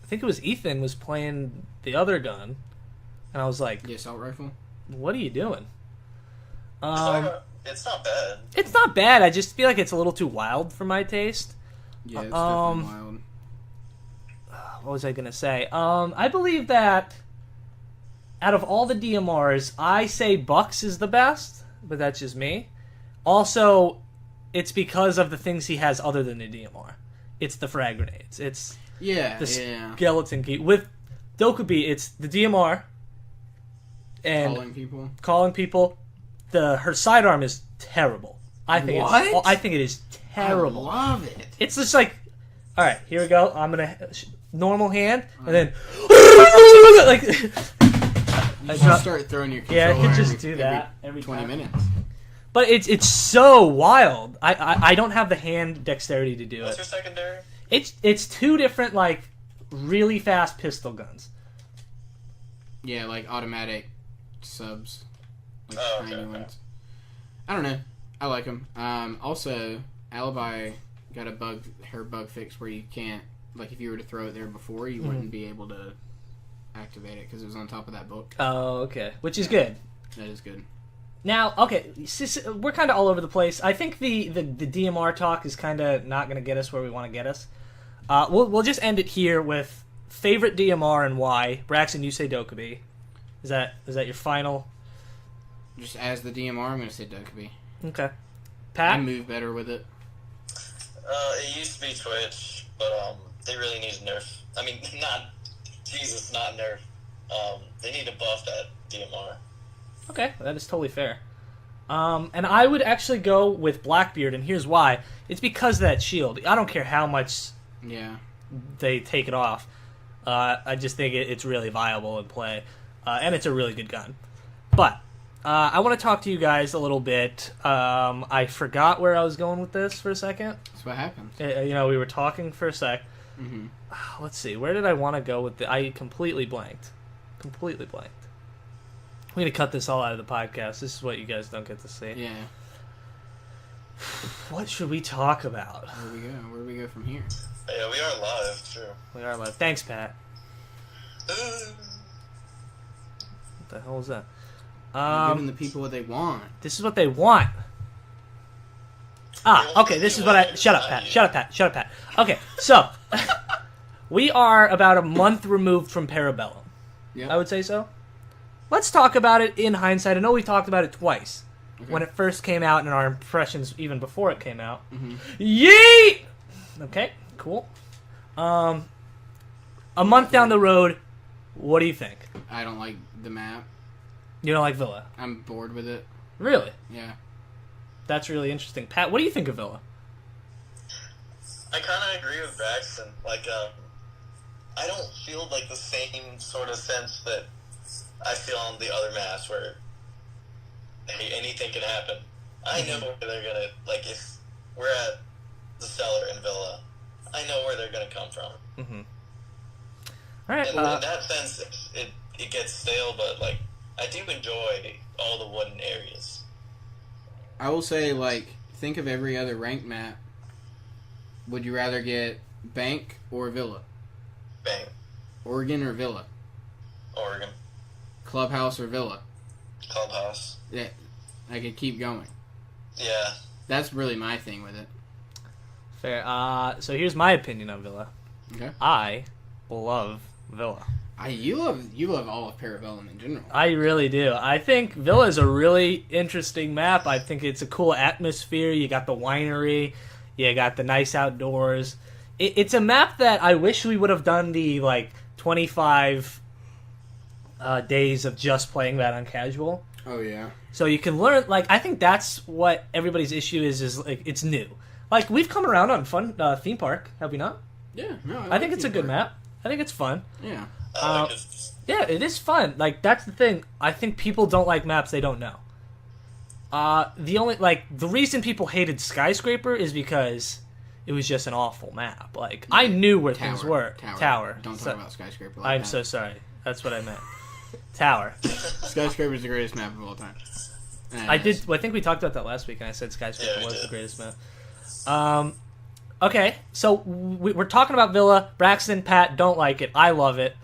C: I think it was Ethan was playing the other gun, and I was like,
D: the assault rifle.
C: "What are you doing?"
E: It's not bad.
C: It's not bad. I just feel like it's a little too wild for my taste.
D: Yeah, it's definitely wild.
C: What was I gonna say? I believe that out of all the DMRs, I say Bucks is the best, but that's just me. Also, it's because of the things he has other than the DMR. It's the frag grenades. It's the skeleton key. With Dokkaebi, it's the DMR and
D: calling people.
C: Her sidearm is terrible. I think it is terrible.
D: I love it.
C: It's just like, all right, here we go. I'm gonna normal hand, and then like
D: You should start throwing your controller.
C: Yeah, I could just do that every
D: 20
C: time.
D: minutes.
C: But it's so wild. I don't have the hand dexterity to do
E: What's
C: it.
E: your secondary?
C: It's two different really fast pistol guns.
D: Yeah, like automatic subs. Like
E: Okay,
D: tiny
E: okay.
D: ones. I don't know. I like them. Also, Alibi got her bug fix where you can't, like, if you were to throw it there before, you wouldn't be able to activate it because it was on top of that book.
C: Oh, okay. Which is good.
D: That is good.
C: Now, okay, we're kind of all over the place. I think the DMR talk is kind of not going to get us where we want to get us. We'll just end it here with favorite DMR and why. Braxton, you say Dokkaebi. Is that your final?
D: Just as the DMR, I'm going to say Dokkaebi.
C: Okay.
D: I
C: Pat?
D: move better with it.
E: It used to be Twitch, but they really need to nerf. I mean, not nerf. They need to buff that DMR.
C: Okay, that is totally fair. And I would actually go with Blackbeard, and here's why. It's because of that shield. I don't care how much they take it off. I just think it's really viable in play. And it's a really good gun. But I want to talk to you guys a little bit. I forgot where I was going with this for a second.
D: That's what happens.
C: We were talking for a sec.
D: Mm-hmm.
C: Let's see. Where did I want to go with the... I completely blanked. I'm going to cut this all out of the podcast. This is what you guys don't get to see.
D: Yeah.
C: What should we talk about?
D: Where do we go from here?
E: Yeah, we are live, true.
C: We are live. Thanks, Pat. What the hell is that?
D: Giving the people what they want.
C: This is what they want. Okay, this is what I... Shut up, Pat. Okay, so... we are about a month removed from Parabellum.
D: Yep.
C: I would say so. Let's talk about it in hindsight. I know we talked about it twice. Okay. When it first came out and our impressions even before it came out. Mm-hmm. Yeet! Okay. Cool. A month down the road, what do you think?
D: I don't like the map.
C: You don't like Villa?
D: I'm bored with it.
C: Really?
D: Yeah.
C: That's really interesting. Pat, what do you think of Villa?
E: I kind of agree with Braxton. Like, I don't feel like the same sort of sense that I feel on the other maps where, hey, anything can happen. I know where they're gonna, like, if we're at the cellar in Villa, I know where they're gonna come from.
C: Mm-hmm. All right.
E: In that sense, it gets stale, but, like, I do enjoy all the wooden areas.
D: I will say, like, think of every other ranked map. Would you rather get Bank or Villa?
E: Bang.
D: Oregon or Villa?
E: Oregon.
D: Clubhouse or Villa?
E: Clubhouse.
D: Yeah, I could keep going.
E: Yeah.
D: That's really my thing with it.
C: Fair. So here's my opinion on Villa.
D: Okay.
C: I love Villa.
D: You love all of Parabellum in general.
C: I really do. I think Villa is a really interesting map. I think it's a cool atmosphere. You got the winery. You got the nice outdoors. It's a map that I wish we would have done the, 25 days of just playing that on casual.
D: Oh, yeah.
C: So you can learn, I think that's what everybody's issue is it's new. We've come around on Fun Theme Park, have we not?
D: Yeah, no,
C: I think it's a good map. I think it's fun.
D: Yeah.
C: Yeah, it is fun. That's the thing. I think people don't like maps they don't know. The reason people hated Skyscraper is because it was just an awful map. I knew where things were. Tower.
D: Don't talk about Skyscraper like
C: I'm
D: that.
C: so sorry. That's what I meant. Tower.
D: Skyscraper is the greatest map of all time.
C: I think we talked about that last week, and I said Skyscraper was the greatest map. Okay, so we're talking about Villa. Braxton, Pat don't like it. I love it.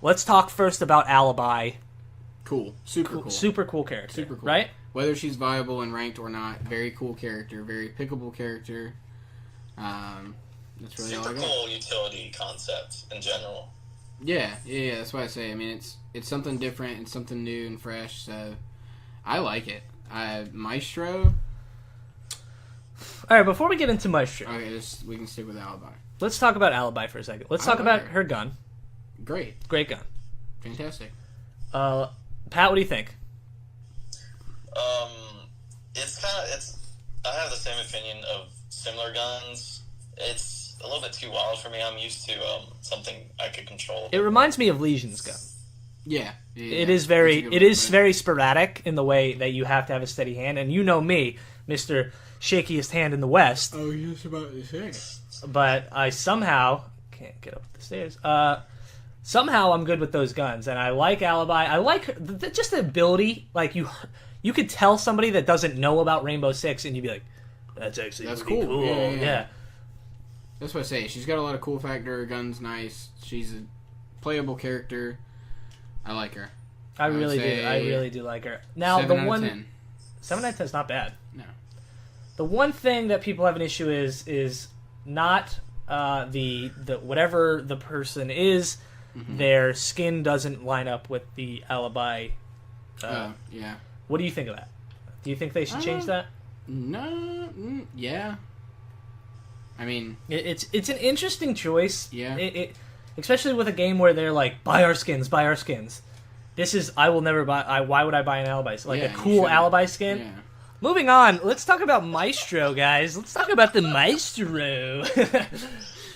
C: Let's talk first about Alibi.
D: Cool. Super cool.
C: Super cool character.
D: Super cool.
C: Right?
D: Whether she's viable and ranked or not, very cool character, very pickable character. That's really all I
E: Super
D: got.
E: cool utility concept in general.
D: Yeah, that's why I say. I mean, it's something different and something new and fresh. So I like it. Maestro.
C: All right, before we get into Maestro,
D: Okay, we can stick with Alibi.
C: let's talk about Alibi for a second. Let's
D: I
C: talk
D: like
C: about
D: her.
C: her gun.
D: Great,
C: Great gun.
D: fantastic.
C: Pat, what do you think?
E: I have the same opinion of similar guns. It's a little bit too wild for me. I'm used to something I could control.
C: It reminds me of Legion's gun.
D: Yeah,
C: It is very sporadic in the way that you have to have a steady hand, and you know me, Mr. Shakiest hand in the West.
D: Oh, you're just about to say.
C: But I somehow can't get up the stairs. Somehow I'm good with those guns, and I like Alibi. I like just the ability. You could tell somebody that doesn't know about Rainbow Six, and you'd be like, "That's actually
D: That's
C: pretty
D: cool.
C: cool."
D: Yeah. That's what I say. She's got a lot of cool factor. Her gun's nice. She's a playable character. I like her.
C: I really do.
D: say
C: I really do like her. Now
D: 7
C: the
D: out
C: one
D: of 10.
C: 7 out of 10 is not bad.
D: No.
C: The one thing that people have an issue is not the whatever the person is, their skin doesn't line up with the Alibi.
D: Yeah.
C: What do you think of that? Do you think they should change that?
D: No. Yeah. I mean,
C: It's an interesting choice.
D: Yeah.
C: It especially with a game where they're like, buy our skins. This is I will never buy. Why would I buy an Alibi? So,
D: Yeah,
C: a
D: you
C: cool
D: shouldn't.
C: Alibi skin.
D: yeah.
C: Moving on, let's talk about Maestro, guys. Let's talk about the Maestro.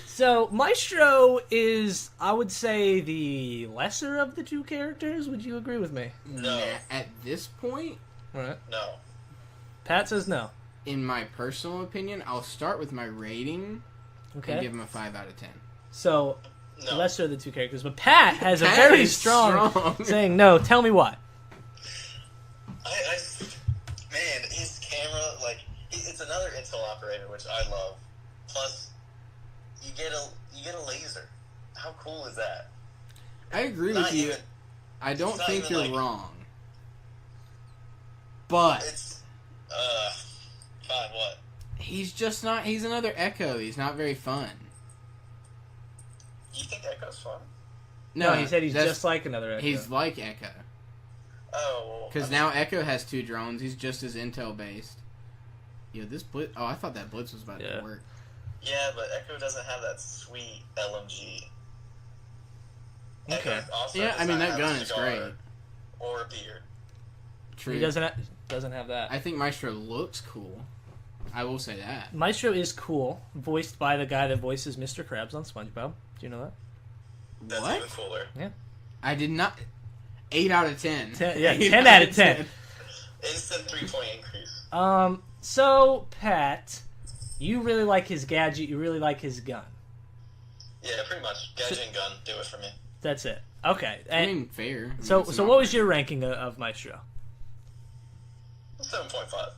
C: So, Maestro is, I would say, the lesser of the two characters. Would you agree with me?
E: No.
D: At this point,
C: All right.
E: No.
C: Pat says no.
D: in my personal opinion, I'll start with my rating and
C: Okay.
D: give him a 5 out of 10.
C: So,
E: No.
C: lesser of the two characters. But Pat has a
D: Pat
C: very
D: is strong.
C: saying no. Tell me why.
E: Man, his camera, it's another Intel operator, which I love. Plus, you get a laser. How cool is that?
D: I agree
E: Not
D: with you.
E: even-
D: I don't
E: it's not
D: think
E: even,
D: you're wrong. But
E: It's, fine, what?
D: he's just not. He's another Echo. He's not very fun.
E: You think Echo's fun?
C: No, he said he's
D: that's-
C: just like another Echo.
D: He's like Echo.
E: Oh, well.
D: Because now Echo has 2 drones. He's just as Intel based. Yo, this Blitz. Oh, I thought that Blitz was about
C: Yeah.
D: to work.
E: Yeah, but Echo doesn't have that sweet LMG.
C: Okay.
E: Echo also
D: Yeah,
E: does
D: I mean,
E: not
D: that
E: have
D: gun
E: a
D: is
E: cigar
D: great.
E: Or a beard.
D: True.
C: He doesn't have that.
D: I think Maestro looks cool. I will say that.
C: Maestro is cool, voiced by the guy that voices Mr. Krabs on SpongeBob. Do you know that?
E: That's
D: What?
E: even cooler.
C: Yeah.
D: I did not. 8 out of 10.
C: 10 out of 10.
E: Instant 3-point increase.
C: So, Pat, you really like his gadget, you really like his gun.
E: Yeah, pretty much. Gadget and gun do it for me.
C: That's it. Okay.
D: I
C: And
D: mean, fair. I mean,
C: so
D: it's
C: what
D: not
C: was
D: fair.
C: your ranking of Maestro?
E: 7.5.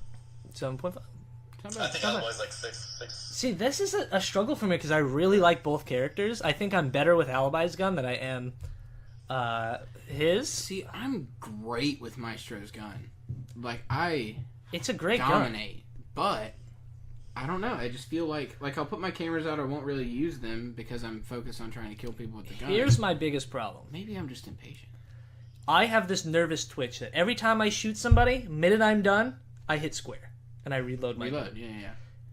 C: 7.5.
E: I think I was like 6.
C: See, this is a struggle for me because I really like both characters. I think I'm better with Alibi's gun than I am his.
D: See, I'm great with Maestro's gun. Like,
C: It's a great gun.
D: dominate. But, I don't know. I just feel like I'll put my cameras out, I won't really use them because I'm focused on trying to kill people with the gun.
C: Here's my biggest problem.
D: Maybe I'm just impatient.
C: I have this nervous twitch that every time I shoot somebody, minute I'm done, I hit square. And I reload my gun.
D: Reload, yeah.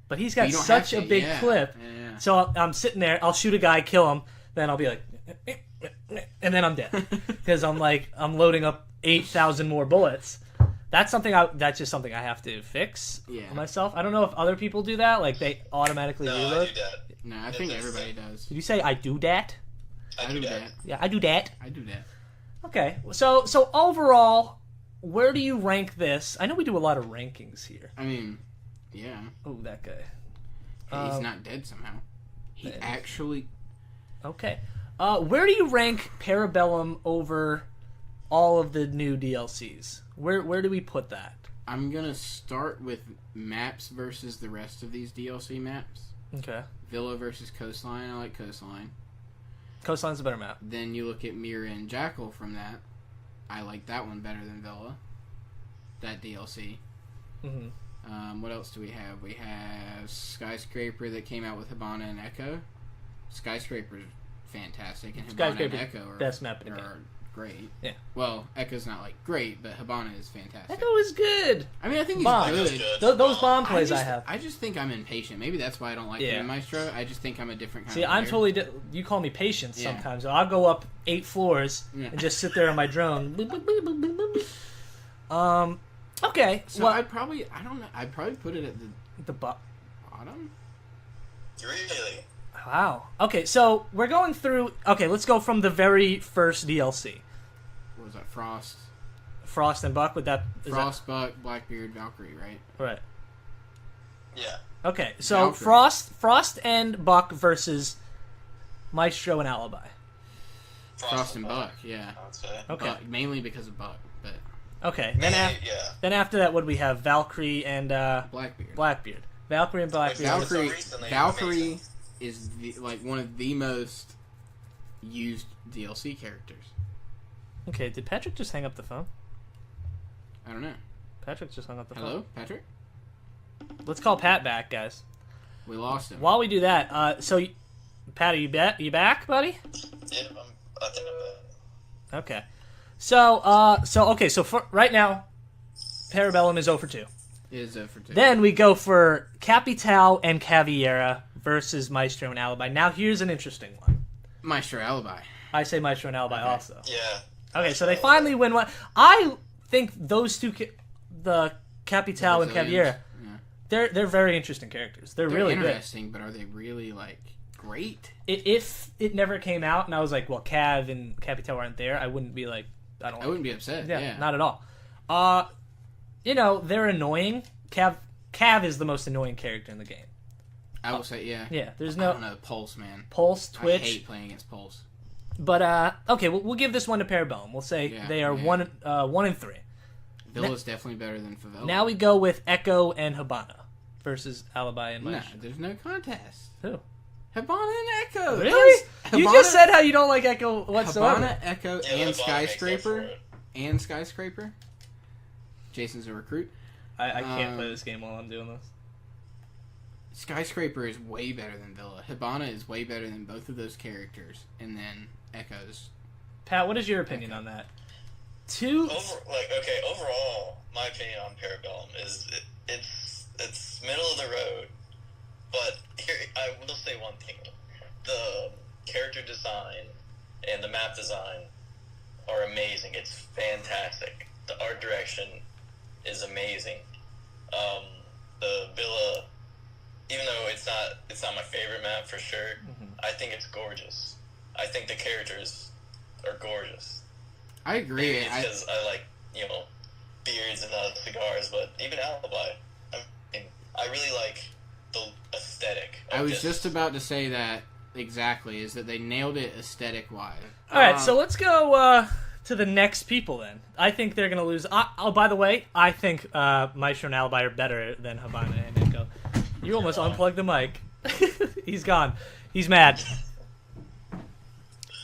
C: But he's
D: But
C: got
D: you don't
C: such
D: have
C: a
D: to,
C: big
D: yeah,
C: clip.
D: yeah.
C: So I'm sitting there, I'll shoot a guy, kill him, then I'll be like, and then I'm dead. Because I'm loading up 8,000 more bullets. That's just something I have to fix myself. I don't know if other people do that, like they automatically
E: No,
C: reload.
E: I do that.
D: No, I think everybody does.
C: Did you say I do that?
D: I do that.
C: Yeah, I do that.
D: I do that.
C: Okay, so overall, where do you rank this? I know we do a lot of rankings here.
D: I mean, yeah.
C: Oh, that guy.
D: Hey, he's not dead somehow. He actually...
C: Okay. Where do you rank Parabellum over all of the new DLCs? Where do we put that?
D: I'm gonna start with maps versus the rest of these DLC maps.
C: Okay.
D: Villa versus Coastline. I like Coastline.
C: Coastline's a better map.
D: Then you look at Mira and Jackal from that. I like that one better than Villa. That DLC.
C: Mm-hmm.
D: What else do we have? We have Skyscraper that came out with Hibana and Echo. Skyscraper's fantastic, and Hibana and
C: Skyscraper's
D: Echo are,
C: best map in the game.
D: are great.
C: Yeah.
D: Well, Echo's not like great, but Hibana is fantastic.
C: Echo is good.
D: I mean, I think he's
C: Bomb.
D: good.
C: Those bomb plays I have.
D: I just think I'm impatient. Maybe that's why I don't like
C: Yeah.
D: him in Maestro. I just think I'm a different kind
C: See,
D: of
C: I'm
D: player.
C: totally. You call me patient
D: Yeah.
C: sometimes. So I'll go up 8 floors
D: Yeah.
C: and just sit there on my drone. Boop, boop, boop, boop, boop, boop. Okay.
D: So
C: well,
D: I'd probably, I don't know, I'd probably put it at the
C: bottom.
E: Really?
C: Wow. Okay, so we're going through. Okay, let's go from the very first DLC.
D: What was that? Frost,
C: Frost and Buck. With that.
D: Buck, Blackbeard, Valkyrie, right?
C: Right.
E: Yeah.
C: Okay, so
D: Valkyrie.
C: Frost and Buck versus Maestro and Alibi.
D: Frost and Buck, yeah.
E: I would say.
C: Okay.
D: Buck, mainly because of Buck, but
C: Okay. Then
E: Yeah.
C: then after that, what do we have? Valkyrie and
D: Blackbeard.
C: Blackbeard. Valkyrie and Blackbeard.
E: Val-
D: Valkyrie,
E: So recently,
D: Valkyrie
E: amazing.
D: is like one of the most used DLC characters.
C: Okay, did Patrick just hang up the phone?
D: I don't know.
C: Patrick just hung up the
D: Hello, Patrick?
C: phone. Let's call Pat back, guys.
D: We lost him.
C: While we do that, Pat, are you back, buddy?
E: Yeah, I think I'm back.
C: Okay. So for right now, Parabellum is 0 for 2.
D: Is for two.
C: Then we go for Capital and Caviera versus Maestro and Alibi. Now here's an interesting one.
D: Maestro Alibi.
C: I say Maestro and Alibi also.
E: Yeah.
C: Okay, so they finally win one. I think those two, the Capital and
D: Brazilians,
C: Caviera,
D: yeah.
C: they're very interesting characters. They're really good.
D: interesting, but are they really like great?
C: If it never came out and I was like, well, Cav and Capital aren't there, I wouldn't be like, I don't.
D: I wouldn't be upset.
C: Yeah,
D: Yeah,
C: not at all. They're annoying. Cav is the most annoying character in the game.
D: I will say, yeah.
C: Yeah, there's
D: I
C: no
D: don't know, Pulse, man.
C: Pulse,
D: I
C: Twitch.
D: hate playing against Pulse.
C: But okay, we'll give this one to Parabellum. We'll say
D: Yeah,
C: they are
D: yeah.
C: 1 and 3.
D: Villa's definitely better than Favela.
C: Now we go with Echo and Hibana versus Alibi and
D: No,
C: Maestro.
D: there's no contest.
C: Who?
D: Hibana and Echo.
C: Really? You
D: Hibana-
C: just said how you don't like Echo whatsoever.
D: Hibana, Echo,
E: Yeah,
D: and
E: Hibana makes up for
D: Skyscraper.
E: it.
D: And Skyscraper. Jason's a recruit.
C: I can't play this game while I'm doing this.
D: Skyscraper is way better than Villa. Hibana is way better than both of those characters. And then Echo's.
C: Pat, what is your opinion on that? Overall,
E: my opinion on Parabellum is it's middle of the road, But here, I will say one thing: the character design and the map design are amazing. It's fantastic. The art direction is amazing. The villa, even though it's not my favorite map for sure, I think it's gorgeous. I think the characters are gorgeous.
D: I agree.
E: Maybe it's because I like, beards and cigars, but even Alibi, I really like the aesthetic.
D: I was just about to say that exactly, is that they nailed it aesthetic-wise.
C: All right, so let's go to the next people then. I think they're going to lose. Oh, by the way, I think Maestro and Alibi are better than Habana and Nico. You almost unplugged the mic. He's gone. He's mad.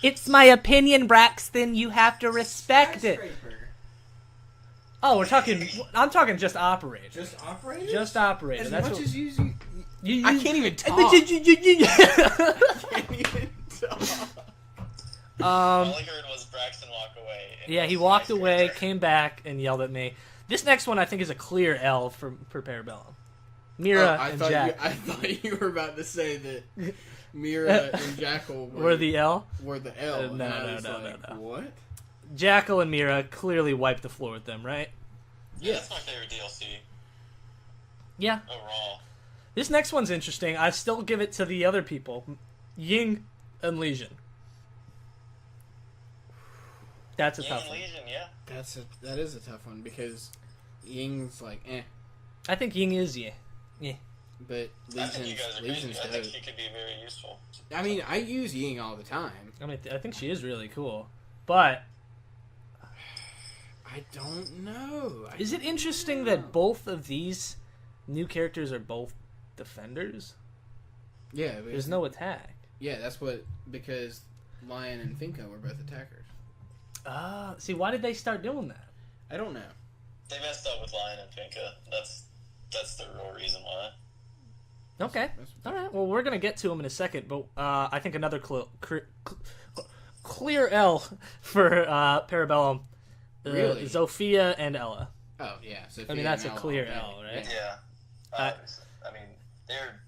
C: It's my opinion, Braxton. You have to respect it. Oh, I'm talking just operator.
D: Just operator?
C: Just operator.
D: As
C: That's
D: much
C: what,
D: as you
C: you
D: I can't even talk.
C: talk.
D: Can't even talk.
E: All I heard was Braxton walk away.
C: Yeah, he walked away, came back, and yelled at me. This next one I think is a clear L for Parabellum. Mira and Jack.
D: I thought you were about to say that Mira and Jackal
C: were the L?
D: Were the L.
C: No.
D: What?
C: Jackal and Mira clearly wiped the floor with them, right?
E: Yeah, that's my favorite DLC
C: Yeah.
E: overall.
C: This next one's interesting. I still give it to the other people. Ying and Legion. That's a tough one.
E: Legion, yeah.
D: That is a tough one because Ying's like
C: I think Ying is yeah.
D: But
E: I think you guys are crazy.
D: Legion's
E: I think
D: dope.
E: she could be very useful.
D: I mean, I use Ying all the time.
C: I mean, I think she is really cool. But
D: I don't know.
C: is it interesting that both of these new characters are both defenders?
D: Yeah, but
C: There's no attack.
D: Yeah, that's because Lion and Finko were both attackers.
C: See, why did they start doing that?
D: I don't know.
E: They messed up with Lion and Finka. That's the real reason why.
C: Okay. All right. Well, we're going to get to them in a second, but I think another clear L for Parabellum.
D: Really?
C: Zofia and Ella.
D: Oh, yeah. Sophia
C: I mean, that's a
D: and Ella
C: clear
D: all day.
C: L, right?
E: Yeah. I mean, they're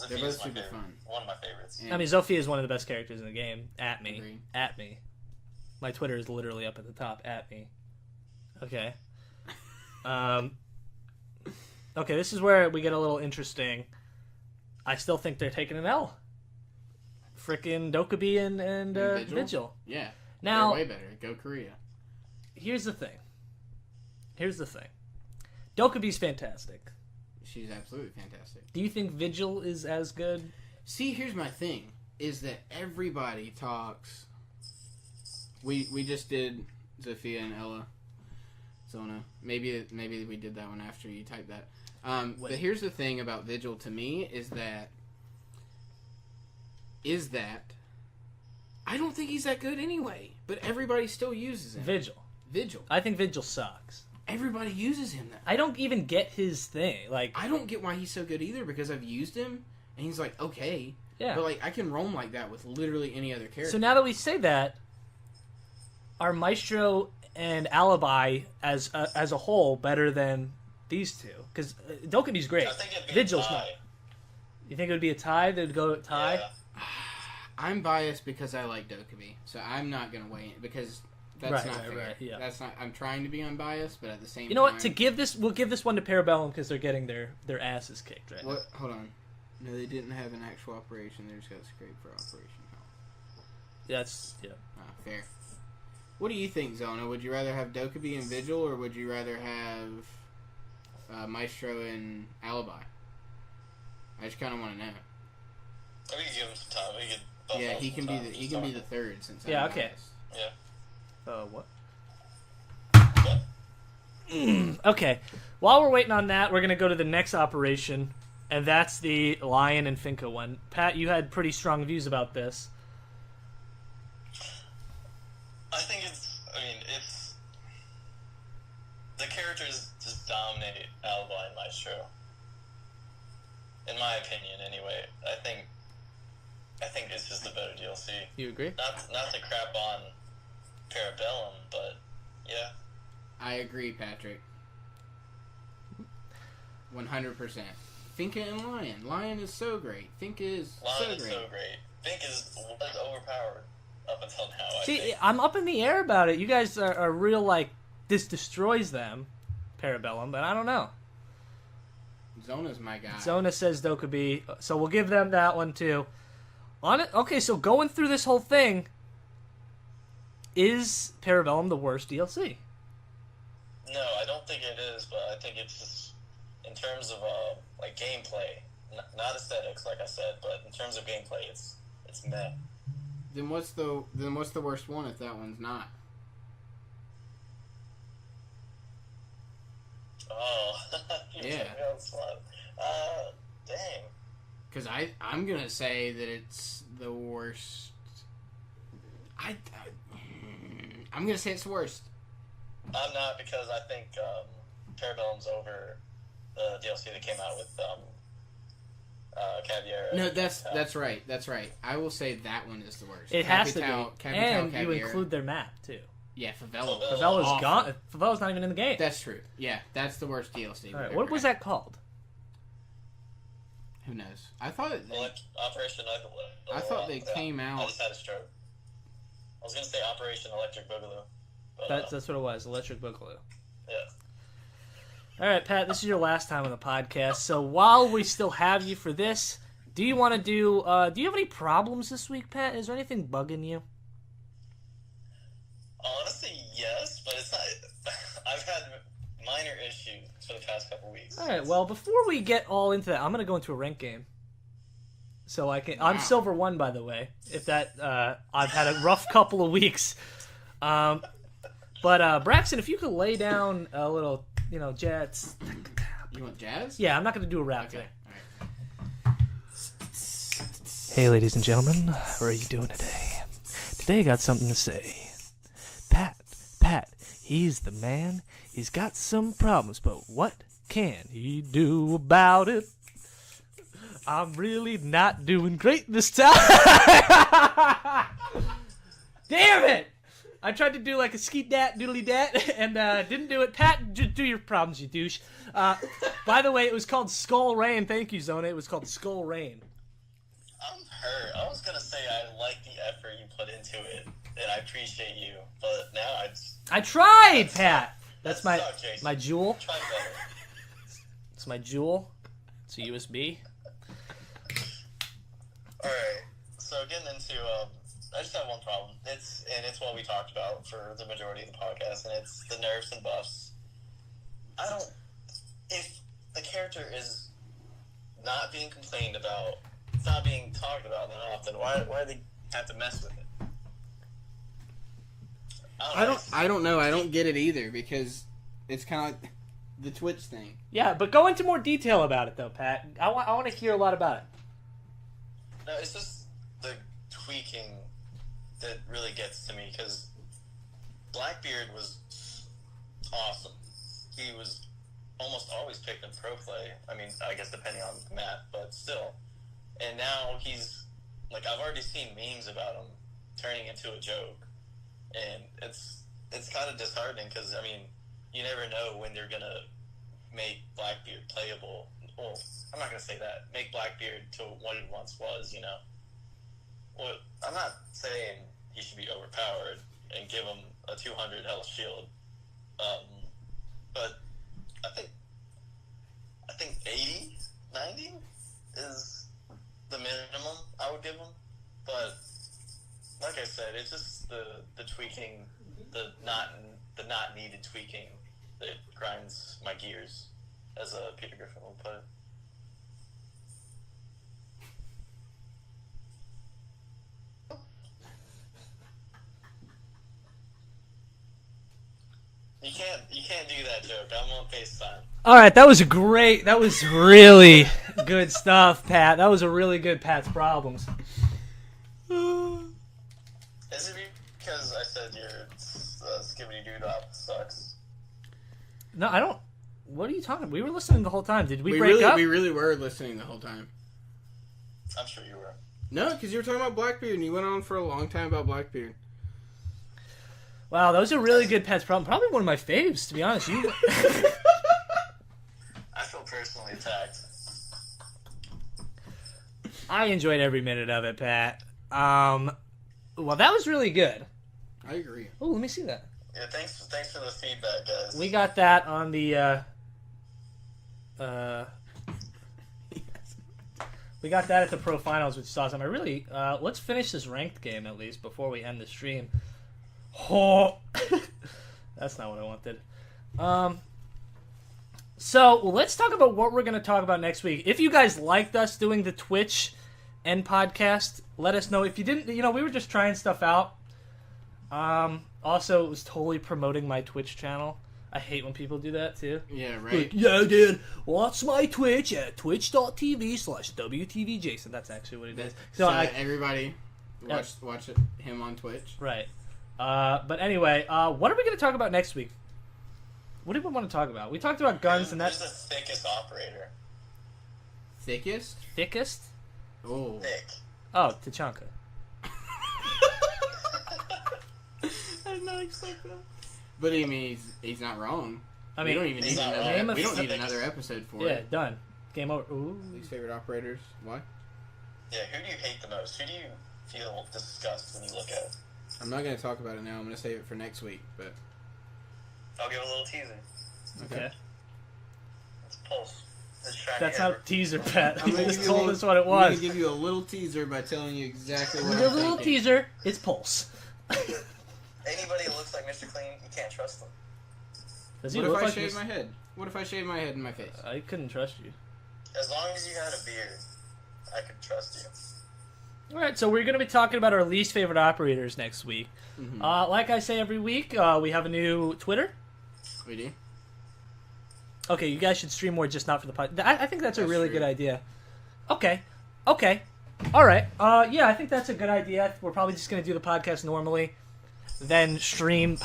D: They're both super fun.
E: One of my favorites.
D: Yeah.
C: I mean, Zofia is one of the best characters in the game. At me.
D: Agreed.
C: At me. My Twitter is literally up at the top. At me. Okay. Okay, this is where we get a little interesting. I still think they're taking an L. Frickin' Dokkaebi and Vigil.
D: Yeah.
C: Now,
D: they're way better. Go Korea.
C: Here's the thing. Dokkaebi's fantastic.
D: She's absolutely fantastic.
C: Do you think Vigil is as good?
D: See, here's my thing. Is that everybody talks... We just did Zofia and Ella. Zona. Maybe we did that one after you typed that. But here's the thing about Vigil to me is that I don't think he's that good anyway. But everybody still uses him.
C: Vigil. I think Vigil sucks.
D: Everybody uses him though.
C: I don't even get his thing. Like,
D: I don't get why he's so good either because I've used him and he's like okay.
C: Yeah.
D: But like I can roam like that with literally any other character.
C: So now that we say that, are Maestro and Alibi as a whole better than these two? Because Dokkaebi's great.
E: I think it'd be
C: Vigil's
E: a tie.
C: not. You think it would be a tie? They'd go tie?
E: Yeah.
D: I'm biased because I like Dokkaebi, so I'm not gonna weigh in because that's not fair.
C: Right, yeah.
D: That's not. I'm trying to be unbiased, but at the same time,
C: You know what? We'll give this one to Parabellum because they're getting their asses kicked right now.
D: What? Hold on. No, they didn't have an actual operation. They just got scraped for Operation Hell.
C: That's
D: Fair. What do you think, Zona? Would you rather have Dokkaebi and Vigil, or would you rather have Maestro and Alibi? I just kind of want to know.
E: We could give him some time. We could. bump
D: Yeah,
E: up
D: he
E: some
D: can
E: time.
D: be the third since.
C: Yeah,
D: I'm
C: okay.
D: biased.
E: Yeah.
C: what?
E: What?
C: Okay. While we're waiting on that, we're gonna go to the next operation, and that's the Lion and Finka one. Pat, you had pretty strong views about this.
E: I think it's the characters just dominate Alibi and Maestro. In my opinion, anyway. I think it's just a better DLC.
C: You agree?
E: Not to crap on Parabellum, but yeah.
D: I agree, Patrick. 100%. Finka and Lion. Lion is so great. Finka is
E: Lion
D: so
E: is
D: great.
E: so great. Fink was overpowered up until now, I
C: See,
E: think.
C: I'm up in the air about it. You guys are real like this destroys them, Parabellum, but I don't know.
D: Zona's my guy.
C: Zona says Dokubi, so we'll give them that one too. On it, okay. So going through this whole thing, is Parabellum the worst DLC?
E: No, I don't think it is, but I think it's just in terms of like gameplay, not aesthetics, like I said, but in terms of gameplay, it's meh.
D: Then what's the worst one if that one's not?
E: Oh, you
D: Yeah.
E: took me on the spot. Dang.
D: Because I'm gonna say that it's the worst. I'm gonna say it's the worst.
E: I'm not, because I think Parabellum's over the DLC that came out with Caviar.
D: No, that's right. That's right. I will say that one is the worst.
C: It has to be,
D: Capital
C: and
D: Caviar.
C: you include their map too.
D: Yeah, Favela.
C: Favella's
D: Awful.
C: gone. Favella's not even in the game.
D: That's true. Yeah, that's the worst DLC.
C: All right, what was that called?
D: Who knows? I thought
E: Operation.
D: I thought they came
E: I
D: out.
E: just had a stroke. I was gonna say Operation Electric Boogaloo. But,
C: That's what it was. Electric Boogaloo.
E: yeah.
C: All right, Pat. This is your last time on the podcast. So while we still have you for this, do you want to do? Do you have any problems this week, Pat? Is there anything bugging you?
E: Honestly, yes, but it's not. I've had minor issues for the past couple weeks.
C: All right. Well, before we get all into that, I'm gonna go into a rank game. So I can. I'm Silver 1, by the way. If that, I've had a rough couple of weeks. But Braxton, if you could lay down a little, jets.
D: You want jazz?
C: Yeah, I'm not gonna do a rap
D: Okay.
C: today.
D: All right.
C: Hey, ladies and gentlemen, how are you doing today? Today I got something to say. Pat, he's the man. He's got some problems, but what can he do about it? I'm really not doing great this time. Damn it! I tried to do like a skeet dat, doodly dat, and didn't do it. Pat, just do your problems, you douche. By the way, it was called Skull Rain. Thank you, Zona. It was called Skull Rain.
E: I'm hurt. I was gonna say I like the effort you put into it, and I appreciate you, but now
C: I tried, Pat. That's
E: That
C: my
E: sucked, Jason.
C: my jewel.
E: try better.
C: It's my jewel. It's a USB.
E: Alright, so getting into, I just have one problem. It's what we talked about for the majority of the podcast, and it's the nerfs and buffs. If the character is not being complained about, it's not being talked about that often, why do they have to mess with it?
D: I don't know. I don't get it either because it's kind of like the Twitch thing.
C: Yeah, but go into more detail about it, though, Pat. I want to hear a lot about it.
E: No, it's just the tweaking that really gets to me, because Blackbeard was awesome. He was almost always picked in pro play. I mean, I guess depending on the map, but still. And now he's, like, I've already seen memes about him turning into a joke. And it's kind of disheartening, because, I mean, you never know when they're going to make Blackbeard playable. Well, I'm not going to say that. Make Blackbeard to what it once was, Well, I'm not saying he should be overpowered and give him a 200 health shield. But I think 80, 90 is the minimum I would give him. But like I said, it's just the tweaking, the not needed tweaking that grinds my gears, as Peter Griffin would put it. You can't do that joke. I'm on FaceTime.
C: All right, that was really good stuff, Pat. That was a really good Pat's problems.
E: Is it because I said your Skibbity Doodop sucks?
C: No, I don't. What are you talking about? We were listening the whole time. Did we break
D: really,
C: up?
D: We really were listening the whole time.
E: I'm sure you were.
D: No, because you were talking about Blackbeard, and you went on for a long time about Blackbeard.
C: Wow, that was a really good Pat's problem. Probably one of my faves, to be honest.
E: I feel personally attacked.
C: I enjoyed every minute of it, Pat. Well, that was really good.
D: I agree.
C: Oh, let me see that.
E: Yeah, thanks for the feedback, guys.
C: We got that on the, we got that at the Pro Finals, which is awesome. I really, let's finish this ranked game at least before we end the stream. Oh, that's not what I wanted. So let's talk about what we're going to talk about next week. If you guys liked us doing the Twitch and podcast, let us know. If you didn't, we were just trying stuff out. Also, it was totally promoting my Twitch channel. I hate when people do that, too.
D: Yeah, right.
C: Like, yeah, dude, watch my Twitch at twitch.tv/WTVJason. That's actually what it is.
D: So everybody, watch him on Twitch.
C: Right. But anyway, what are we going to talk about next week? What do we want to talk about? We talked about guns and that's...
E: Who's the thickest operator?
D: Thickest?
C: Thickest?
D: Oh.
E: Thick.
C: Oh, Tachanka.
D: I did not expect that. But I mean, he's not wrong.
C: I mean,
D: we don't even need another. We don't need another episode for it.
C: Yeah, done. Game over. Ooh.
D: Least favorite operators. Why?
E: Yeah, who do you hate the most? Who do you feel disgust when you look at?
D: I'm not going to talk about it now. I'm going to save it for next week. But
E: I'll give a little teaser.
C: Okay.
E: It's Pulse.
C: That's not teaser, Pat.
D: I'm
C: He
D: gonna
C: just
D: give you
C: told
D: a
C: us what it
D: I'm going
C: was.
D: to give you a little teaser by telling you exactly what
C: We'll
D: I'm
C: give a little
D: thinking.
C: teaser. It's Pulse.
E: Anybody that looks like Mr. Clean, you can't trust them.
C: Does he
D: What
C: look
D: if I
C: like
D: shave
C: this?
D: my head? What if I shave my head and my face?
C: I couldn't trust you.
E: As long as you had a beard, I could trust you.
C: All right, so we're going to be talking about our least favorite operators next week.
D: Mm-hmm.
C: Like I say every week, we have a new Twitter.
D: We do?
C: Okay, you guys should stream more, just not for the pod. I think that's a
D: That's
C: really
D: true.
C: good idea. Okay. All right. Yeah, I think that's a good idea. We're probably just going to do the podcast normally, then stream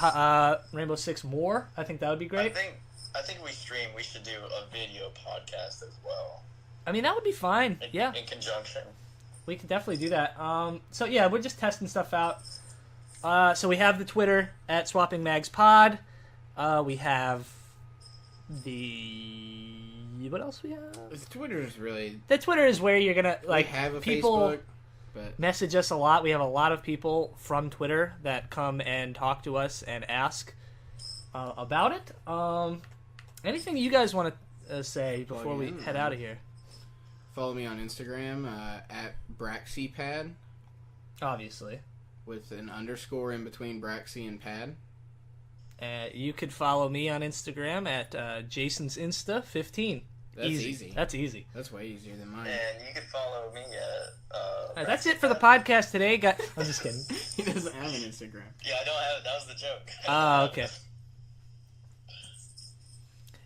C: Rainbow Six more. I think that would be great.
E: I think we should do a video podcast as well.
C: I mean, that would be fine. Yeah,
E: In conjunction.
C: we could definitely do that. So yeah, we're just testing stuff out. So we have the Twitter at SwappingMagsPod. We have what else we have?
D: Twitter is really...
C: The Twitter is where you're gonna
D: We
C: like
D: have a
C: people
D: Facebook, but...
C: message us a lot. We have a lot of people from Twitter that come and talk to us and ask about it. Anything you guys want to say before we head out of here?
D: Follow me on Instagram at BraxyPad
C: Obviously.
D: with an underscore in between Braxy and Pad.
C: You could follow me on Instagram at Jason's Insta 15.
D: That's easy.
C: That's easy.
D: That's way easier than mine.
E: And you can follow me at...
C: All right, that's it for the podcast today. I'm just kidding.
D: He doesn't have an Instagram.
E: Yeah, I don't have it. That was the joke.
C: Oh, okay.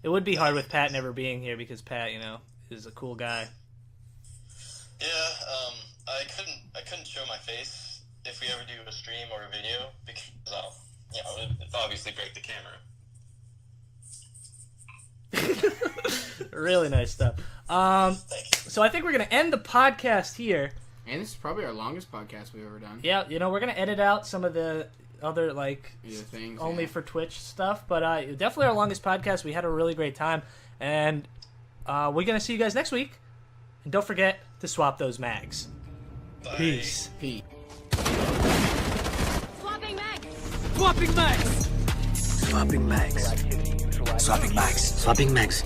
C: It would be hard with Pat never being here because Pat, is a cool guy.
E: Yeah, I couldn't show my face if we ever do a stream or a video because it'd obviously break the camera.
C: Really nice stuff. So I think we're gonna end the podcast here.
D: And this is probably our longest podcast we've ever done.
C: Yeah, we're gonna edit out some of the other
D: Either things.
C: only
D: yeah.
C: for Twitch stuff, but definitely our longest podcast. We had a really great time, and we're gonna see you guys next week. And don't forget to swap those mags.
E: Bye.
C: Peace.
D: Pete.
A: Swapping mags.
B: Swapping mags. Swapping mags. Swapping mags.
A: Swapping mags.